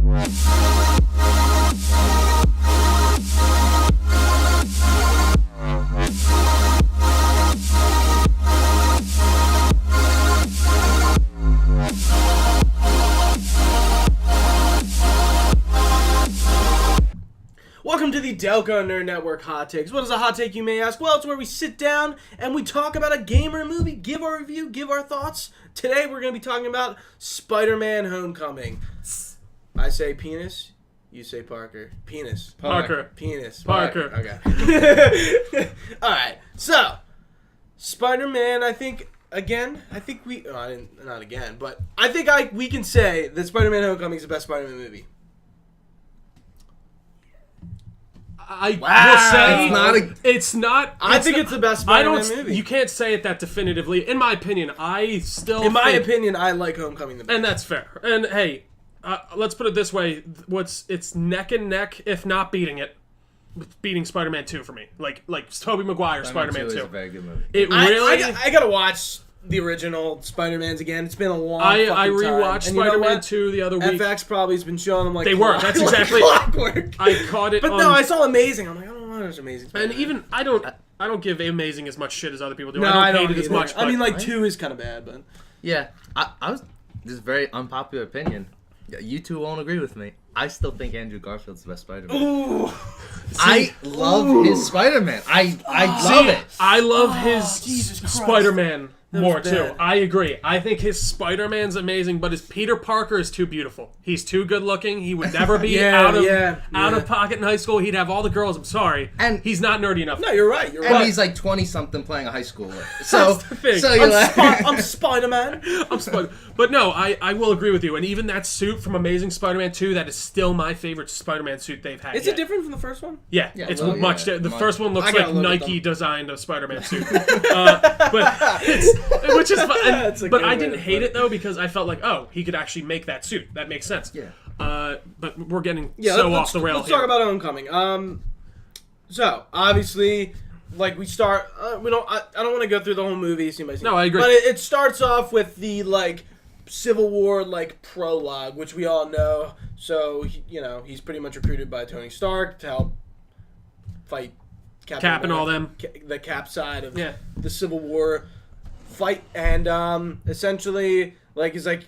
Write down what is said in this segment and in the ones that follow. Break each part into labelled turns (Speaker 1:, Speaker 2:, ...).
Speaker 1: Welcome to the Delco Nerd Network Hot Takes. What is a hot take, you may ask? Well, it's where we sit down and we talk about a game or a movie, give our review, give our thoughts. Today, we're going to be talking about Spider-Man Homecoming. I say penis, you say Parker. Penis.
Speaker 2: Parker.
Speaker 1: Penis.
Speaker 2: Parker.
Speaker 1: Okay. Alright, so, Spider-Man, I think we can say that Spider-Man Homecoming is the best Spider-Man movie.
Speaker 2: I will say
Speaker 1: it's not. I think it's the best Spider-Man movie.
Speaker 2: You can't say it that definitively. In my opinion, I
Speaker 1: like Homecoming the best.
Speaker 2: And that's fair. And hey, let's put it this way: it's neck and neck, if not beating it, beating Spider-Man 2 for me. Like Tobey Maguire Spider-Man 2
Speaker 3: is a very good movie.
Speaker 1: I gotta watch the original Spider-Mans again. It's been a long fucking time.
Speaker 2: I rewatched Spider-Man 2 the other week.
Speaker 1: FX probably has been showing them like
Speaker 2: they were. That's exactly
Speaker 1: clockwork.
Speaker 2: I caught it.
Speaker 1: But no, I saw Amazing. I'm like, I don't know, there's Amazing.
Speaker 2: Spider-Man. And even I don't give Amazing as much shit as other people do.
Speaker 1: No,
Speaker 2: I don't hate it as much.
Speaker 1: I mean, like 2 is kind of bad, but
Speaker 3: yeah, this is a very unpopular opinion. You two won't agree with me. I still think Andrew Garfield's the best Spider-Man.
Speaker 1: Ooh.
Speaker 3: I love his Spider-Man. I love it.
Speaker 2: I love his
Speaker 1: That
Speaker 2: Spider-Man more
Speaker 1: was
Speaker 2: too.
Speaker 1: bad.
Speaker 2: I agree. I think his Spider-Man's amazing, but his Peter Parker is too beautiful. He's too good looking. He would never be out of pocket in high school. He'd have all the girls. I'm sorry.
Speaker 3: And
Speaker 2: he's not nerdy enough.
Speaker 1: No, you're right.
Speaker 3: And he's like 20-something playing a high schooler. So,
Speaker 2: That's the thing.
Speaker 3: so you're
Speaker 1: I'm Spider-Man.
Speaker 2: But no, I will agree with you. And even that suit from Amazing Spider-Man 2, that is still my favorite Spider-Man suit they've had.
Speaker 1: Is it different from the first one?
Speaker 2: Yeah, it's much. The first one looks like Nike designed a Spider-Man suit, which is fun. But I didn't hate it though because I felt like, oh, he could actually make that suit. That makes sense.
Speaker 3: Yeah.
Speaker 2: But we're getting off the rails.
Speaker 1: Let's talk about Homecoming. So obviously, like we start. We don't. I don't want to go through the whole movie scene by scene.
Speaker 2: No, I agree.
Speaker 1: But it starts off with the Civil War prologue, which we all know. So he's pretty much recruited by Tony Stark to help fight
Speaker 2: Cap and all them.
Speaker 1: The Cap side of the Civil War fight, and essentially he's like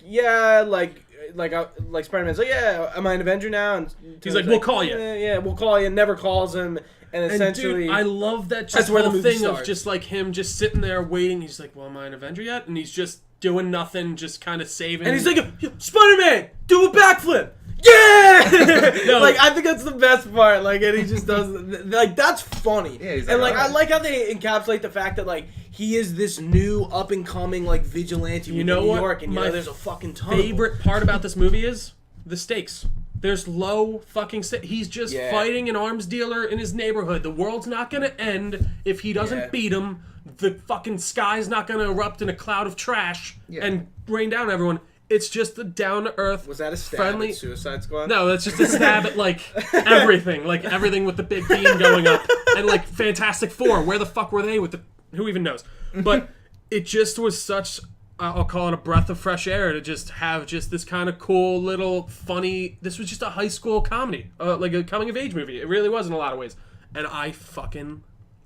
Speaker 1: Spider-Man's like, yeah, am I an Avenger now? And
Speaker 2: he's like, we'll call you.
Speaker 1: Yeah, we'll call you. And never calls him. And essentially,
Speaker 2: dude, I love that
Speaker 1: that's where the
Speaker 2: whole
Speaker 1: movie
Speaker 2: thing
Speaker 1: starts.
Speaker 2: of just like him just sitting there waiting. He's like, well, am I an Avenger yet? And he's just doing nothing, just kind of saving.
Speaker 1: And he's like, Spider-Man, do a backflip. Yeah!
Speaker 2: No.
Speaker 1: I think that's the best part. And he just does, that's funny.
Speaker 3: Yeah, he's
Speaker 1: and
Speaker 3: right.
Speaker 1: I like how they encapsulate the fact that, he is this new, up-and-coming, vigilante in New York. And, there's a fucking ton
Speaker 2: favorite part about this movie is the stakes. There's low fucking stakes. He's just fighting an arms dealer in his neighborhood. The world's not going to end if he doesn't beat him. The fucking sky's not going to erupt in a cloud of trash and rain down on everyone. It's just the down-to-earth,
Speaker 1: Was that a stab
Speaker 2: friendly
Speaker 1: at Suicide Squad?
Speaker 2: No, that's just a stab at everything, everything with the big beam going up, and Fantastic Four. Where the fuck were they with the? Who even knows? But it just was such. I'll call it a breath of fresh air to just have this kind of cool little funny. This was just a high school comedy, like a coming of age movie. It really was in a lot of ways, and I fucking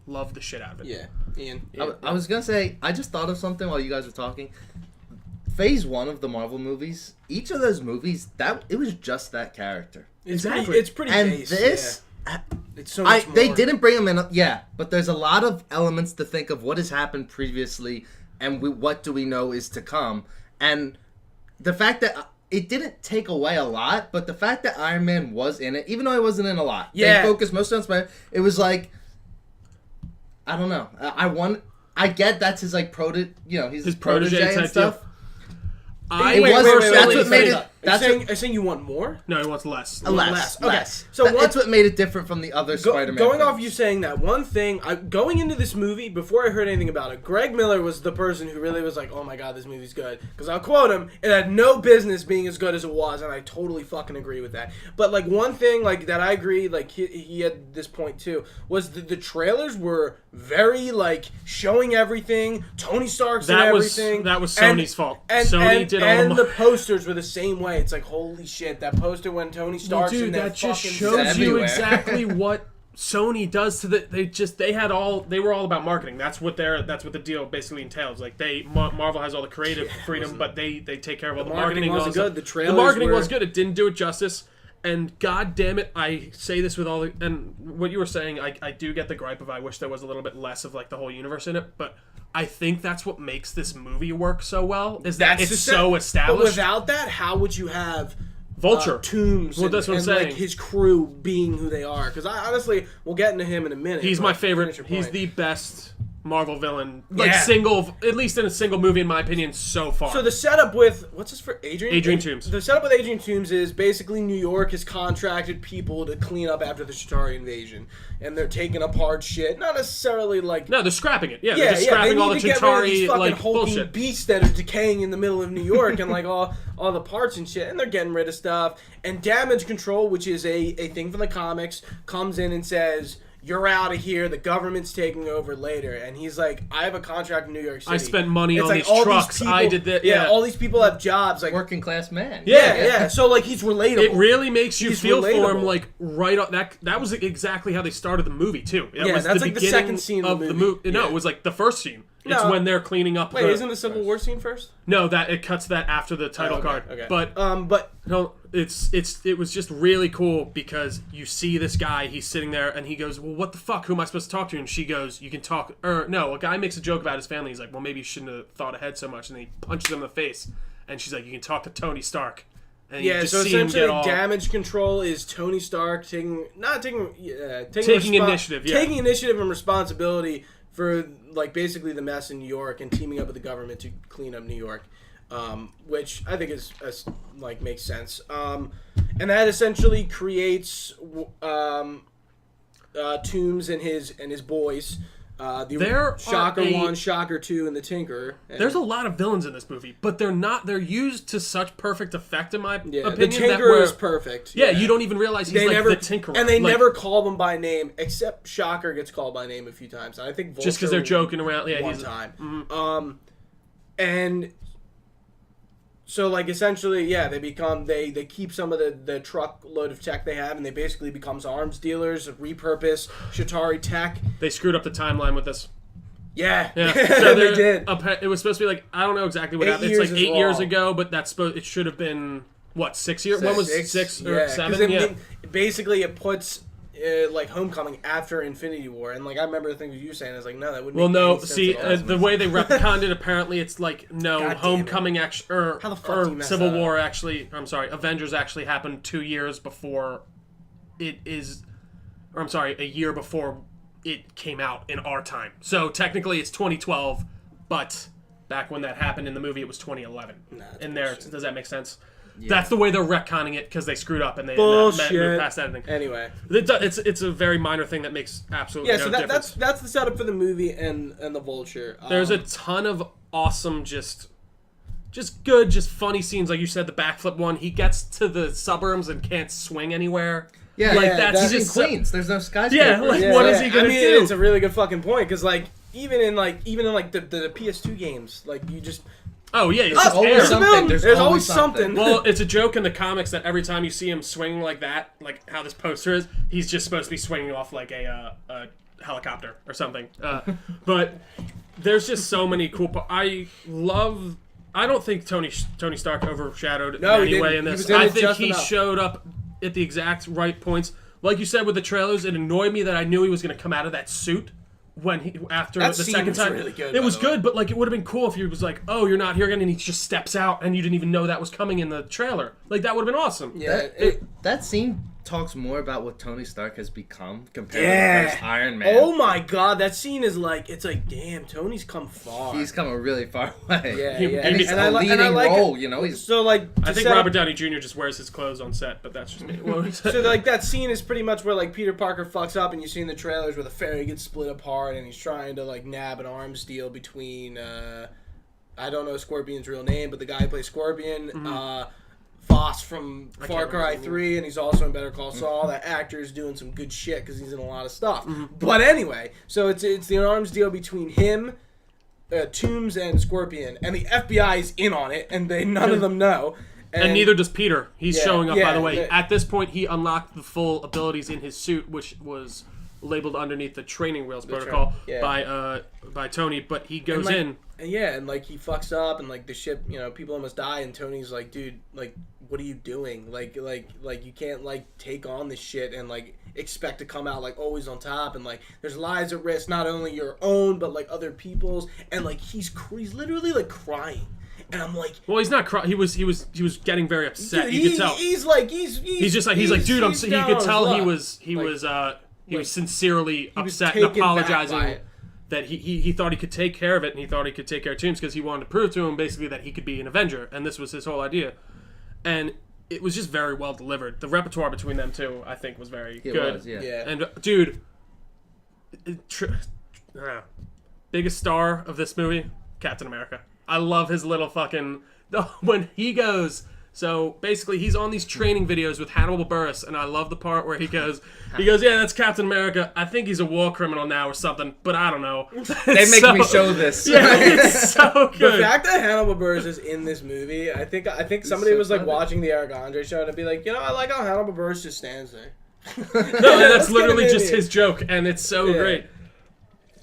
Speaker 2: love the shit out of it.
Speaker 1: Yeah, Ian.
Speaker 3: I was gonna say, I just thought of something while you guys were talking. Phase 1 of the Marvel movies, each of those movies, it was just that character.
Speaker 2: Exactly.
Speaker 1: It's pretty
Speaker 3: And
Speaker 1: base,
Speaker 3: this,
Speaker 1: it's so much more.
Speaker 3: they didn't bring him in, but there's a lot of elements to think of what has happened previously and what do we know is to come. And the fact that it didn't take away a lot, but the fact that Iron Man was in it, even though he wasn't in a lot, they focused most on Spider-Man, it was I don't know. I get that's his he's his protege and stuff.
Speaker 1: That's what made it. Are you saying you want more?
Speaker 2: No, he wants less.
Speaker 1: Less. Okay.
Speaker 3: So that's what made it different from the other Spider-Man
Speaker 1: Going
Speaker 3: films.
Speaker 1: off you saying that, one thing, going into this movie, before I heard anything about it, Greg Miller was the person who really was like, oh my god, this movie's good. Because I'll quote him, it had no business being as good as it was, and I totally fucking agree with that. But one thing that I agree, he had this point too, was the trailers were very showing everything, Tony Stark's and everything.
Speaker 2: That was Sony's fault.
Speaker 1: And
Speaker 2: Sony did all
Speaker 1: the posters were the same way. night. It's like, holy shit, that poster when Tony Stark's in there
Speaker 2: that just
Speaker 1: fucking
Speaker 2: shows you
Speaker 3: everywhere.
Speaker 2: exactly what Sony does to the. They were all about marketing. That's what the deal basically entails. Like Marvel has all the creative freedom, but they take care of all the marketing.
Speaker 1: wasn't good. The
Speaker 2: marketing was good. It didn't do it justice. And god damn it, I say this with all the, and what you were saying, I do get the gripe of I wish there was a little bit less of like the whole universe in it, but I think that's what makes this movie work so well, is that it's so established.
Speaker 1: But without that, how would you have
Speaker 2: Vulture.
Speaker 1: Toombs
Speaker 2: Well, that's what I'm
Speaker 1: and
Speaker 2: saying.
Speaker 1: like his crew being who they are? Because I honestly, we'll get into him in a minute.
Speaker 2: He's
Speaker 1: but
Speaker 2: my
Speaker 1: finish
Speaker 2: favorite.
Speaker 1: your
Speaker 2: He's
Speaker 1: point.
Speaker 2: the best Marvel villain, like
Speaker 1: Yeah.
Speaker 2: at least in a single movie, in my opinion, so far.
Speaker 1: So the setup with what's this for Adrian?
Speaker 2: Adrian Toombs.
Speaker 1: The setup with Adrian Toombs is basically New York has contracted people to clean up after the Chitauri invasion, and they're taking apart shit. Not necessarily like
Speaker 2: no, they're scrapping it. Yeah, they're just
Speaker 1: they
Speaker 2: scrapping all
Speaker 1: need
Speaker 2: the
Speaker 1: to get rid of these
Speaker 2: Chitauri
Speaker 1: fucking
Speaker 2: like
Speaker 1: hulking
Speaker 2: bullshit.
Speaker 1: beasts that are decaying in the middle of New York and like all the parts and shit, and they're getting rid of stuff. And Damage Control, which is a thing from the comics, comes in and says, "You're out of here. The government's taking over later." And he's like, "I have a contract in New York City.
Speaker 2: I spent money
Speaker 1: It's
Speaker 2: on
Speaker 1: like
Speaker 2: these
Speaker 1: all
Speaker 2: trucks.
Speaker 1: people-
Speaker 2: I did that.
Speaker 1: Yeah,
Speaker 2: Yeah,
Speaker 1: all these people have jobs. Like,
Speaker 3: Working class man.
Speaker 1: yeah. So like he's relatable.
Speaker 2: it really makes you
Speaker 1: He's
Speaker 2: feel for
Speaker 1: relatable.
Speaker 2: him, like right on that was exactly how they started the movie too. That
Speaker 1: Yeah,
Speaker 2: was
Speaker 1: that's
Speaker 2: the
Speaker 1: like the
Speaker 2: beginning
Speaker 1: second scene
Speaker 2: of
Speaker 1: of
Speaker 2: the
Speaker 1: the movie.
Speaker 2: movie. No,
Speaker 1: Yeah.
Speaker 2: it was like the first scene. It's
Speaker 1: No.
Speaker 2: when they're cleaning up.
Speaker 1: Wait, isn't the Civil War scene first?
Speaker 2: No, that it cuts that after the title
Speaker 1: Okay,
Speaker 2: card.
Speaker 1: okay.
Speaker 2: But
Speaker 1: But
Speaker 2: no, it was just really cool because you see this guy, he's sitting there and he goes, "Well, what the fuck? Who am I supposed to talk to?" And she goes, "You can talk." Or no, a guy makes a joke about his family. He's like, "Well, maybe you shouldn't have thought ahead so much." And he punches him in the face, and she's like, "You can talk to Tony Stark." And you
Speaker 1: yeah,
Speaker 2: just
Speaker 1: so
Speaker 2: see him
Speaker 1: essentially,
Speaker 2: get all.
Speaker 1: Damage Control is Tony Stark taking
Speaker 2: initiative, yeah.
Speaker 1: taking initiative and responsibility for like basically the mess in New York and teaming up with the government to clean up New York, which I think is like makes sense. And that essentially creates Toombs and his boys.
Speaker 2: There
Speaker 1: Shocker
Speaker 2: are
Speaker 1: 1, Shocker 2, and the Tinker. And
Speaker 2: There's a lot of villains in this movie, but they're used to such perfect effect in my
Speaker 1: yeah,
Speaker 2: opinion.
Speaker 1: the Tinker
Speaker 2: that where,
Speaker 1: is perfect.
Speaker 2: Yeah, you don't even realize he's
Speaker 1: They
Speaker 2: like
Speaker 1: never
Speaker 2: the Tinkerer.
Speaker 1: and they
Speaker 2: Like,
Speaker 1: never call them by name, except Shocker gets called by name a few times. I think Vulture
Speaker 2: just because they're joking around. Yeah,
Speaker 1: one
Speaker 2: he's
Speaker 1: time. And so like essentially, yeah, they keep some of the truckload of tech they have, and they basically becomes arms dealers, repurpose Chitauri tech.
Speaker 2: they screwed up the timeline with this.
Speaker 1: Yeah,
Speaker 2: Yeah, so
Speaker 1: they did.
Speaker 2: It was supposed to be like I don't know exactly what
Speaker 1: 8
Speaker 2: happened. It's like
Speaker 1: years is
Speaker 2: 8 years
Speaker 1: wrong.
Speaker 2: ago, but it should have been what 6 years? When was 6 or
Speaker 1: Yeah, 'cause
Speaker 2: 7?
Speaker 1: basically it puts like Homecoming after Infinity War, and like I remember the things you were saying. I was like, no, that wouldn't.
Speaker 2: Well,
Speaker 1: make
Speaker 2: no.
Speaker 1: any sense
Speaker 2: See,
Speaker 1: at all.
Speaker 2: the way they retconned it, apparently, it's like no.
Speaker 1: God damn
Speaker 2: Homecoming actually,
Speaker 1: How the fuck do you
Speaker 2: or
Speaker 1: mess
Speaker 2: Civil
Speaker 1: that up?
Speaker 2: War actually. I'm sorry, Avengers actually happened 2 years before it is, or I'm sorry, a year before it came out in our time. So technically, it's 2012, but back when that happened in the movie, it was 2011.
Speaker 1: that's
Speaker 2: in there,
Speaker 1: bullshit.
Speaker 2: does that make sense? That's the way they're retconning it because they screwed up and they
Speaker 1: Bullshit.
Speaker 2: moved past editing.
Speaker 1: Anyway,
Speaker 2: It's a very minor thing that makes absolutely
Speaker 1: yeah.
Speaker 2: no
Speaker 1: So
Speaker 2: difference.
Speaker 1: that's the setup for the movie and the Vulture.
Speaker 2: There's a ton of awesome, just good, just funny scenes. Like you said, the backflip one. He gets to the suburbs and can't swing anywhere.
Speaker 3: Yeah,
Speaker 2: like
Speaker 1: yeah,
Speaker 2: that's
Speaker 3: He's in
Speaker 2: just so-
Speaker 3: Queens. There's no skyscraper.
Speaker 2: Yeah, like
Speaker 1: Yeah,
Speaker 2: what
Speaker 1: yeah.
Speaker 2: is he gonna
Speaker 1: I mean,
Speaker 2: do?
Speaker 1: It's a really good fucking point because like even in the PS2 games, like you just
Speaker 2: Oh yeah, it's
Speaker 3: There's
Speaker 2: just
Speaker 3: always
Speaker 2: air.
Speaker 3: something.
Speaker 1: There's always something.
Speaker 2: Well, it's a joke in the comics that every time you see him swinging like that, like how this poster is, he's just supposed to be swinging off like a helicopter or something. But there's just so many cool. I don't think Tony Stark overshadowed
Speaker 1: No,
Speaker 2: in
Speaker 1: he
Speaker 2: any way
Speaker 1: didn't.
Speaker 2: in
Speaker 1: He
Speaker 2: this.
Speaker 1: was in
Speaker 2: I
Speaker 1: it
Speaker 2: think
Speaker 1: just
Speaker 2: he
Speaker 1: enough.
Speaker 2: showed up at the exact right points. Like you said with the trailers, it annoyed me that I knew he was going to come out of that suit. After
Speaker 1: That
Speaker 2: the
Speaker 1: scene
Speaker 2: second
Speaker 1: was
Speaker 2: time,
Speaker 1: really good,
Speaker 2: it
Speaker 1: by
Speaker 2: was
Speaker 1: the way.
Speaker 2: good, but like it would have been cool if he was like, "Oh, you're not here again," and he just steps out, and you didn't even know that was coming in the trailer. Like that would have been awesome.
Speaker 1: yeah.
Speaker 3: That scene talks more about what Tony Stark has become compared
Speaker 1: Yeah.
Speaker 3: to the first Iron Man.
Speaker 1: Oh my god, that scene is like it's like damn, Tony's come far.
Speaker 3: He's come a really far way.
Speaker 1: yeah,
Speaker 2: he-
Speaker 1: yeah.
Speaker 3: And he's
Speaker 1: And
Speaker 3: a
Speaker 1: I like
Speaker 3: leading
Speaker 1: it.
Speaker 3: role, you know. He's
Speaker 1: So like
Speaker 2: I
Speaker 1: to
Speaker 2: think
Speaker 1: set up-
Speaker 2: Robert Downey Jr. just wears his clothes on set, but that's just me.
Speaker 1: So like that scene is pretty much where like Peter Parker fucks up, and you see in the trailers where the ferry gets split apart, and he's trying to like nab an arms deal between I don't know Scorpion's real name, but the guy who plays Scorpion, Voss from Far
Speaker 2: can't
Speaker 1: Cry
Speaker 2: remember his
Speaker 1: 3, and he's also in Better Call Saul. That actor is doing some good shit because he's in a lot of stuff. But anyway, so it's the arms deal between him, Toombs, and Scorpion, and the FBI is in on it, and none of them know.
Speaker 2: And neither does Peter. He's showing up, by the way.
Speaker 1: Yeah.
Speaker 2: At this point, he unlocked the full abilities in his suit, which was labeled underneath the training wheels protocol by Tony. But he goes in.
Speaker 1: And like he fucks up, and like the ship, people almost die, and Tony's like, dude, like, what are you doing? Like you can't like take on this shit and like expect to come out like always on top, and like there's lives at risk, not only your own but like other people's, and like he's literally like crying. And I'm like,
Speaker 2: well, he's not crying. He was getting very upset.
Speaker 1: Dude,
Speaker 2: you could tell.
Speaker 1: He's just like,
Speaker 2: dude. You could tell he was sincerely upset and apologizing that he thought he could take care of it, and he thought he could take care of Toombs because he wanted to prove to him basically that he could be an Avenger, and this was his whole idea. And it was just very well delivered. The repertoire between them two, I think, was very good. And dude, biggest star of this movie, Captain America. I love his little fucking when he goes. So basically, he's on these training videos with Hannibal Buress, and I love the part where he goes, yeah, that's Captain America. I think he's a war criminal now or something, but I don't know.
Speaker 3: They make me show this.
Speaker 2: Yeah, it's so good.
Speaker 1: The fact that Hannibal Buress is in this movie, I think somebody was like watching the Eric Andre show and be like, I like how Hannibal Buress just stands there.
Speaker 2: No, that's literally just his joke, and it's so great.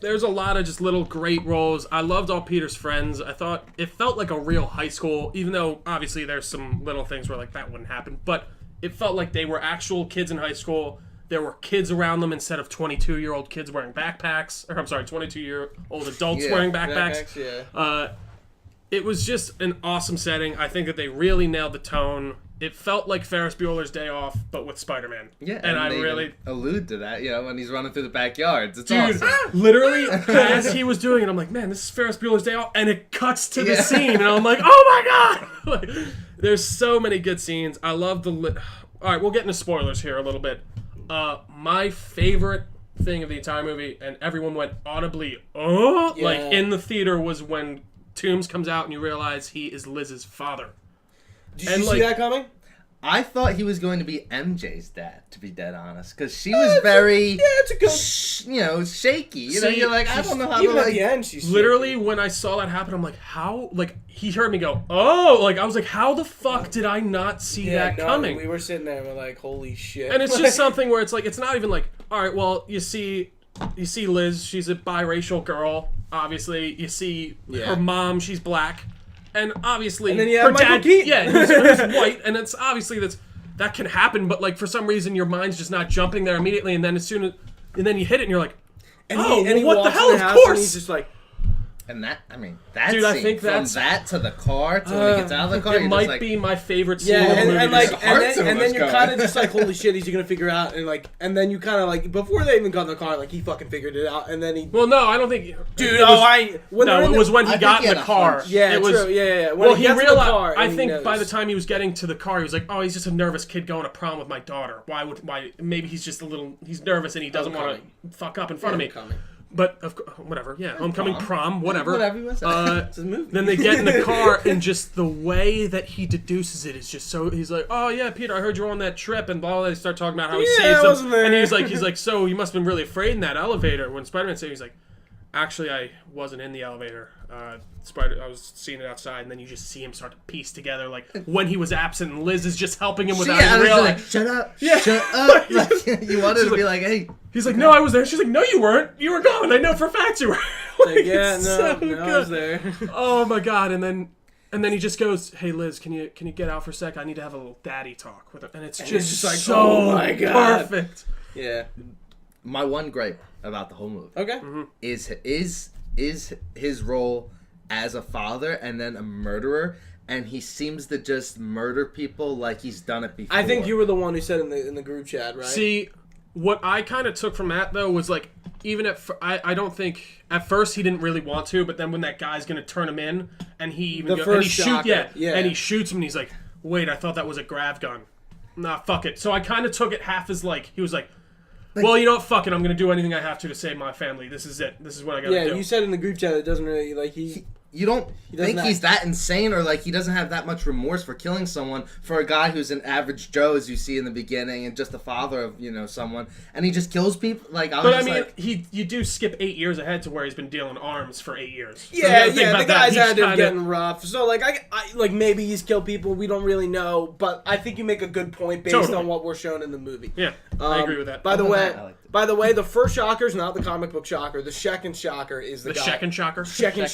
Speaker 2: There's a lot of just little great roles. I loved all Peter's friends. I thought it felt like a real high school, even though obviously there's some little things where like that wouldn't happen. But it felt like they were actual kids in high school. There were kids around them instead of 22-year-old kids wearing backpacks. Or I'm sorry, 22-year-old adults wearing backpacks. It was just an awesome setting. I think that they really nailed the tone. It felt like Ferris Bueller's Day Off, but with Spider-Man.
Speaker 3: Yeah,
Speaker 2: and I really
Speaker 3: allude to that, when he's running through the backyards. It's
Speaker 2: dude,
Speaker 3: awesome.
Speaker 2: Literally, as he was doing it, I'm like, man, this is Ferris Bueller's Day Off, and it cuts to the scene, and I'm like, oh my god! Like, there's so many good scenes. I love the. All right, we'll get into spoilers here a little bit. My favorite thing of the entire movie, and everyone went audibly, like in the theater, was when Toombs comes out and you realize he is Liz's father.
Speaker 1: Did you see that coming?
Speaker 3: I thought he was going to be MJ's dad, to be dead honest, because she was very,
Speaker 1: it's a good,
Speaker 3: shaky. You're like, I don't know how
Speaker 1: even
Speaker 3: to
Speaker 1: at the end, she's
Speaker 2: literally
Speaker 1: shaky.
Speaker 2: When I saw that happen, I'm like, how? Like he heard me go, oh, like I was like, how the fuck did I not see that coming?
Speaker 1: We were sitting there and we're like, holy shit.
Speaker 2: And it's just something where it's like, it's not even like, all right, well, you see Liz, she's a biracial girl. Obviously, you see her mom, she's black. And obviously,
Speaker 1: and then you
Speaker 2: her
Speaker 1: have Michael
Speaker 2: dad,
Speaker 1: Keaton.
Speaker 2: who's white, and it's obviously that can happen. But like for some reason, your mind's just not jumping there immediately, and then and then you hit it, and you're like, what the hell? Of course,
Speaker 1: and he's just like,
Speaker 3: and that
Speaker 2: dude,
Speaker 3: scene,
Speaker 2: I think
Speaker 3: from that to the car to when he gets out of the car,
Speaker 2: it might be my favorite scene.
Speaker 1: Yeah,
Speaker 2: in the movie.
Speaker 1: and then you're kind of just like, holy shit, is he gonna figure out? And then you kind of like, before they even got in the car, like he fucking figured it out, and then he.
Speaker 2: Well, no, I don't think.
Speaker 1: Dude,
Speaker 2: it was when he got in the car.
Speaker 1: Yeah,
Speaker 2: it was,
Speaker 1: true. Yeah.
Speaker 2: Well, he realized. I think by the time he was getting to the car, he was like, "Oh, he's just a nervous kid going to prom with my daughter. Why? Maybe he's just he's nervous and he doesn't want to fuck up in front of me." But whatever, homecoming, prom, whatever.
Speaker 3: Whatever you want to say.
Speaker 2: Then they get in the car, and just the way that he deduces it is just so. He's like, "Oh yeah, Peter, I heard you were on that trip," and blah blah. They start talking about how he saves them,
Speaker 1: wasn't there.
Speaker 2: and he's like, "So you must have been really afraid in that elevator." When Spider-Man said, he's like, "Actually, I wasn't in the elevator. I was seeing it outside," and then you just see him start to piece together, like when he was absent, and Liz is just helping him without even realizing.
Speaker 3: Like, shut up! Yeah. Shut up! Like, you wanted to be like, hey.
Speaker 2: He's like, "No, I was there." She's like, "No, you weren't. You were gone. I know for a fact you were."
Speaker 1: I was there.
Speaker 2: Oh my god! And then he just goes, "Hey Liz, can you get out for a sec? I need to have a little daddy talk with him." And it's just like, so
Speaker 1: oh my god,
Speaker 2: perfect.
Speaker 1: Yeah.
Speaker 3: My one gripe about the whole movie, is his role as a father and then a murderer, and he seems to just murder people like he's done it before.
Speaker 1: I think you were the one who said in the group chat, right?
Speaker 2: See, what I kind of took from that though was like, even I don't think at first he didn't really want to, but then when that guy's gonna turn him in and he even and he shoots him and he's like, "Wait, I thought that was a grav gun. Nah, fuck it." So I kind of took it half as like he was like, "Well, you know what? Fuck it. I'm gonna do anything I have to save my family. This is it. This is what I gotta do."
Speaker 1: Yeah, you said in the group chat it doesn't really like he.
Speaker 3: you don't think
Speaker 1: doesn't
Speaker 3: he's that insane, or like he doesn't have that much remorse for killing someone, for a guy who's an average Joe, as you see in the beginning, and just a father of someone, and he just kills people. Like,
Speaker 2: you do skip 8 years ahead to where he's been dealing arms for 8 years.
Speaker 1: Yeah, the guy's had him getting rough. So like, I like maybe he's killed people. We don't really know, but I think you make a good point based on what we're shown in the movie.
Speaker 2: Yeah, I agree with that.
Speaker 1: By the way, the first shocker is not the comic book shocker. The second shocker is the guy.
Speaker 2: Second shocker.
Speaker 1: Second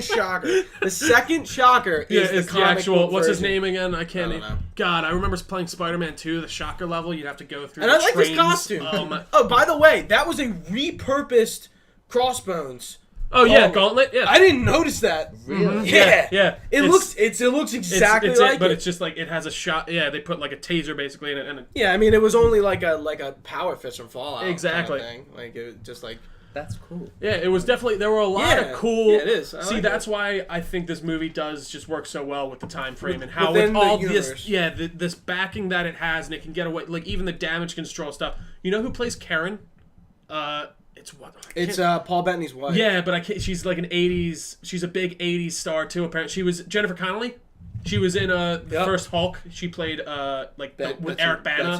Speaker 1: shocker. The second shocker is the comic
Speaker 2: actual.
Speaker 1: book
Speaker 2: What's his
Speaker 1: version.
Speaker 2: name again? I can't.
Speaker 1: I don't know.
Speaker 2: God, I remember playing Spider-Man 2. The shocker level, you'd have to go through.
Speaker 1: And
Speaker 2: the
Speaker 1: I like
Speaker 2: trains.
Speaker 1: his costume.
Speaker 2: Oh, my.
Speaker 1: Oh, by the way, that was a repurposed Crossbones.
Speaker 2: Oh yeah, Gauntlet. Yeah,
Speaker 1: I didn't notice that.
Speaker 3: Really?
Speaker 1: Yeah. It looks exactly
Speaker 2: it's
Speaker 1: like
Speaker 2: but
Speaker 1: it.
Speaker 2: it's just like it has a shot. Yeah, they put like a taser basically in it, and
Speaker 1: Yeah, I mean, it was only like a power fist from Fallout.
Speaker 2: Exactly.
Speaker 1: Kind of thing. Like it just like.
Speaker 3: that's cool.
Speaker 2: yeah, it was definitely there were a lot of cool.
Speaker 1: Yeah, it is. I
Speaker 2: See,
Speaker 1: like
Speaker 2: that's
Speaker 1: it.
Speaker 2: why I think this movie does just work so well with the time frame and how
Speaker 1: within
Speaker 2: with all
Speaker 1: the universe.
Speaker 2: this this backing that it has, and it can get away like even the damage control stuff. You know who plays Karen? It's what?
Speaker 1: It's Paul Bettany's wife.
Speaker 2: Yeah, but I can't. She's like an '80s. She's a big '80s star too. Apparently, she was Jennifer Connelly. She was in the first Hulk. She played with
Speaker 1: Betsy-
Speaker 2: Eric Bana.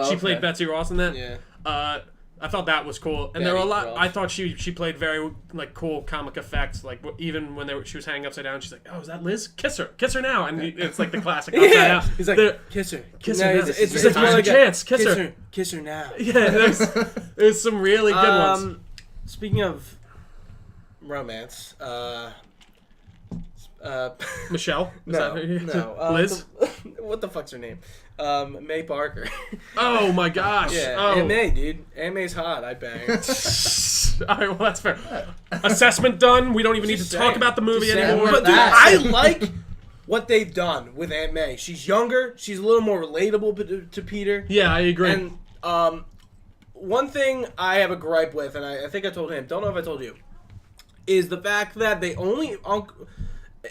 Speaker 2: She played Betsy Ross in that.
Speaker 1: Yeah.
Speaker 2: I thought that was cool, and there were a lot. I thought she played very like cool comic effects. Like even when she was hanging upside down, she's like, "Oh, is that Liz? Kiss her now!" And it's like the classic upside down.
Speaker 1: He's like, kiss her
Speaker 2: her now.
Speaker 1: It's
Speaker 2: She's like, "There's a chance,
Speaker 1: kiss her now.
Speaker 2: Yeah, there's some really good ones.
Speaker 1: Speaking of romance,
Speaker 2: Michelle? Is that her?
Speaker 1: no,
Speaker 2: Liz?
Speaker 1: What the fuck's her name? May Parker.
Speaker 2: Oh my gosh!
Speaker 1: Yeah,
Speaker 2: Oh.
Speaker 1: Aunt May, dude. Aunt May's hot. I bang.
Speaker 2: All right, well that's fair. Assessment done. We don't even need to talk about the movie anymore.
Speaker 1: But dude, I like what they've done with Aunt May. She's younger. She's a little more relatable to Peter.
Speaker 2: Yeah, I agree.
Speaker 1: And one thing I have a gripe with, and I think I told him, don't know if I told you, is the fact that they only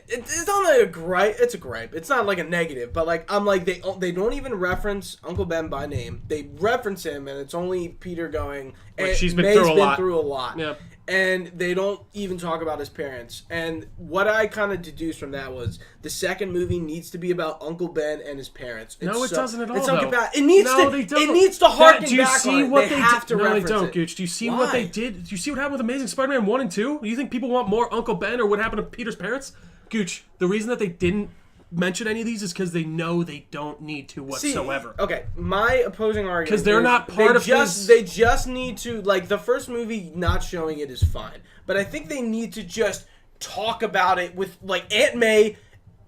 Speaker 1: it's not like a gripe. It's a gripe. It's not like a negative, but like I'm like they don't even reference Uncle Ben by name. They reference him, and it's only Peter going.
Speaker 2: Like she's been
Speaker 1: May's
Speaker 2: through a lot.
Speaker 1: Yeah. And they don't even talk about his parents. And what I kind of deduced from that was the second movie needs to be about Uncle Ben and his parents.
Speaker 2: No, it doesn't at all.
Speaker 1: It's
Speaker 2: though.
Speaker 1: it needs
Speaker 2: no,
Speaker 1: to.
Speaker 2: they don't.
Speaker 1: It needs to harken
Speaker 2: Do you
Speaker 1: back
Speaker 2: see
Speaker 1: on it.
Speaker 2: what they
Speaker 1: have
Speaker 2: did?
Speaker 1: to
Speaker 2: No, they
Speaker 1: reference
Speaker 2: don't,
Speaker 1: it.
Speaker 2: Gooch. Do you see
Speaker 1: Why?
Speaker 2: what they did? Do you see what happened with Amazing Spider-Man 1 and 2? Do you think people want more Uncle Ben or what happened to Peter's parents? Gooch, the reason that they didn't mention any of these is because they know they don't need to whatsoever.
Speaker 1: Okay, my opposing argument
Speaker 2: because they're
Speaker 1: is
Speaker 2: not part of
Speaker 1: They just need to, like, the first movie not showing it is fine, but I think they need to just talk about it with, like, Aunt May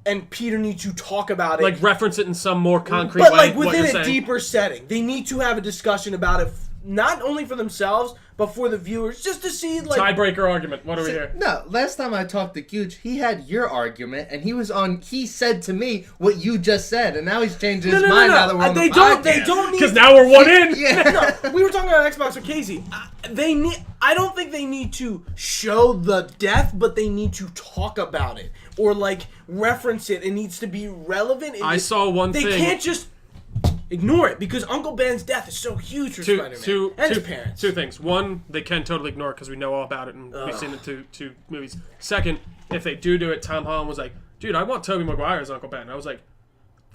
Speaker 1: and Peter need to talk about it,
Speaker 2: like reference it in some more concrete
Speaker 1: but
Speaker 2: way.
Speaker 1: like
Speaker 2: what
Speaker 1: within
Speaker 2: you're
Speaker 1: a
Speaker 2: saying.
Speaker 1: deeper setting. They need to have a discussion about it, not only for themselves but for the viewers, just to see like
Speaker 2: tiebreaker argument. What are we here?
Speaker 3: No, last time I talked to Gooch, he had your argument, and he said to me what you just said, and now he's changing his mind now that we're on the podcast.
Speaker 1: They don't need
Speaker 2: Because now we're one in.
Speaker 3: Yeah.
Speaker 1: No, we were talking about Xbox with Casey. I don't think they need to show the death, but they need to talk about it or like reference it. It needs to be relevant.
Speaker 2: I saw one thing.
Speaker 1: They can't just ignore it because Uncle Ben's death is so huge for Spider-Man and his parents.
Speaker 2: Two things. One, they can totally ignore it because we know all about it and we've seen it in two movies. Second, if they do it, Tom Holland was like, "Dude, I want Tobey Maguire as Uncle Ben." And I was like,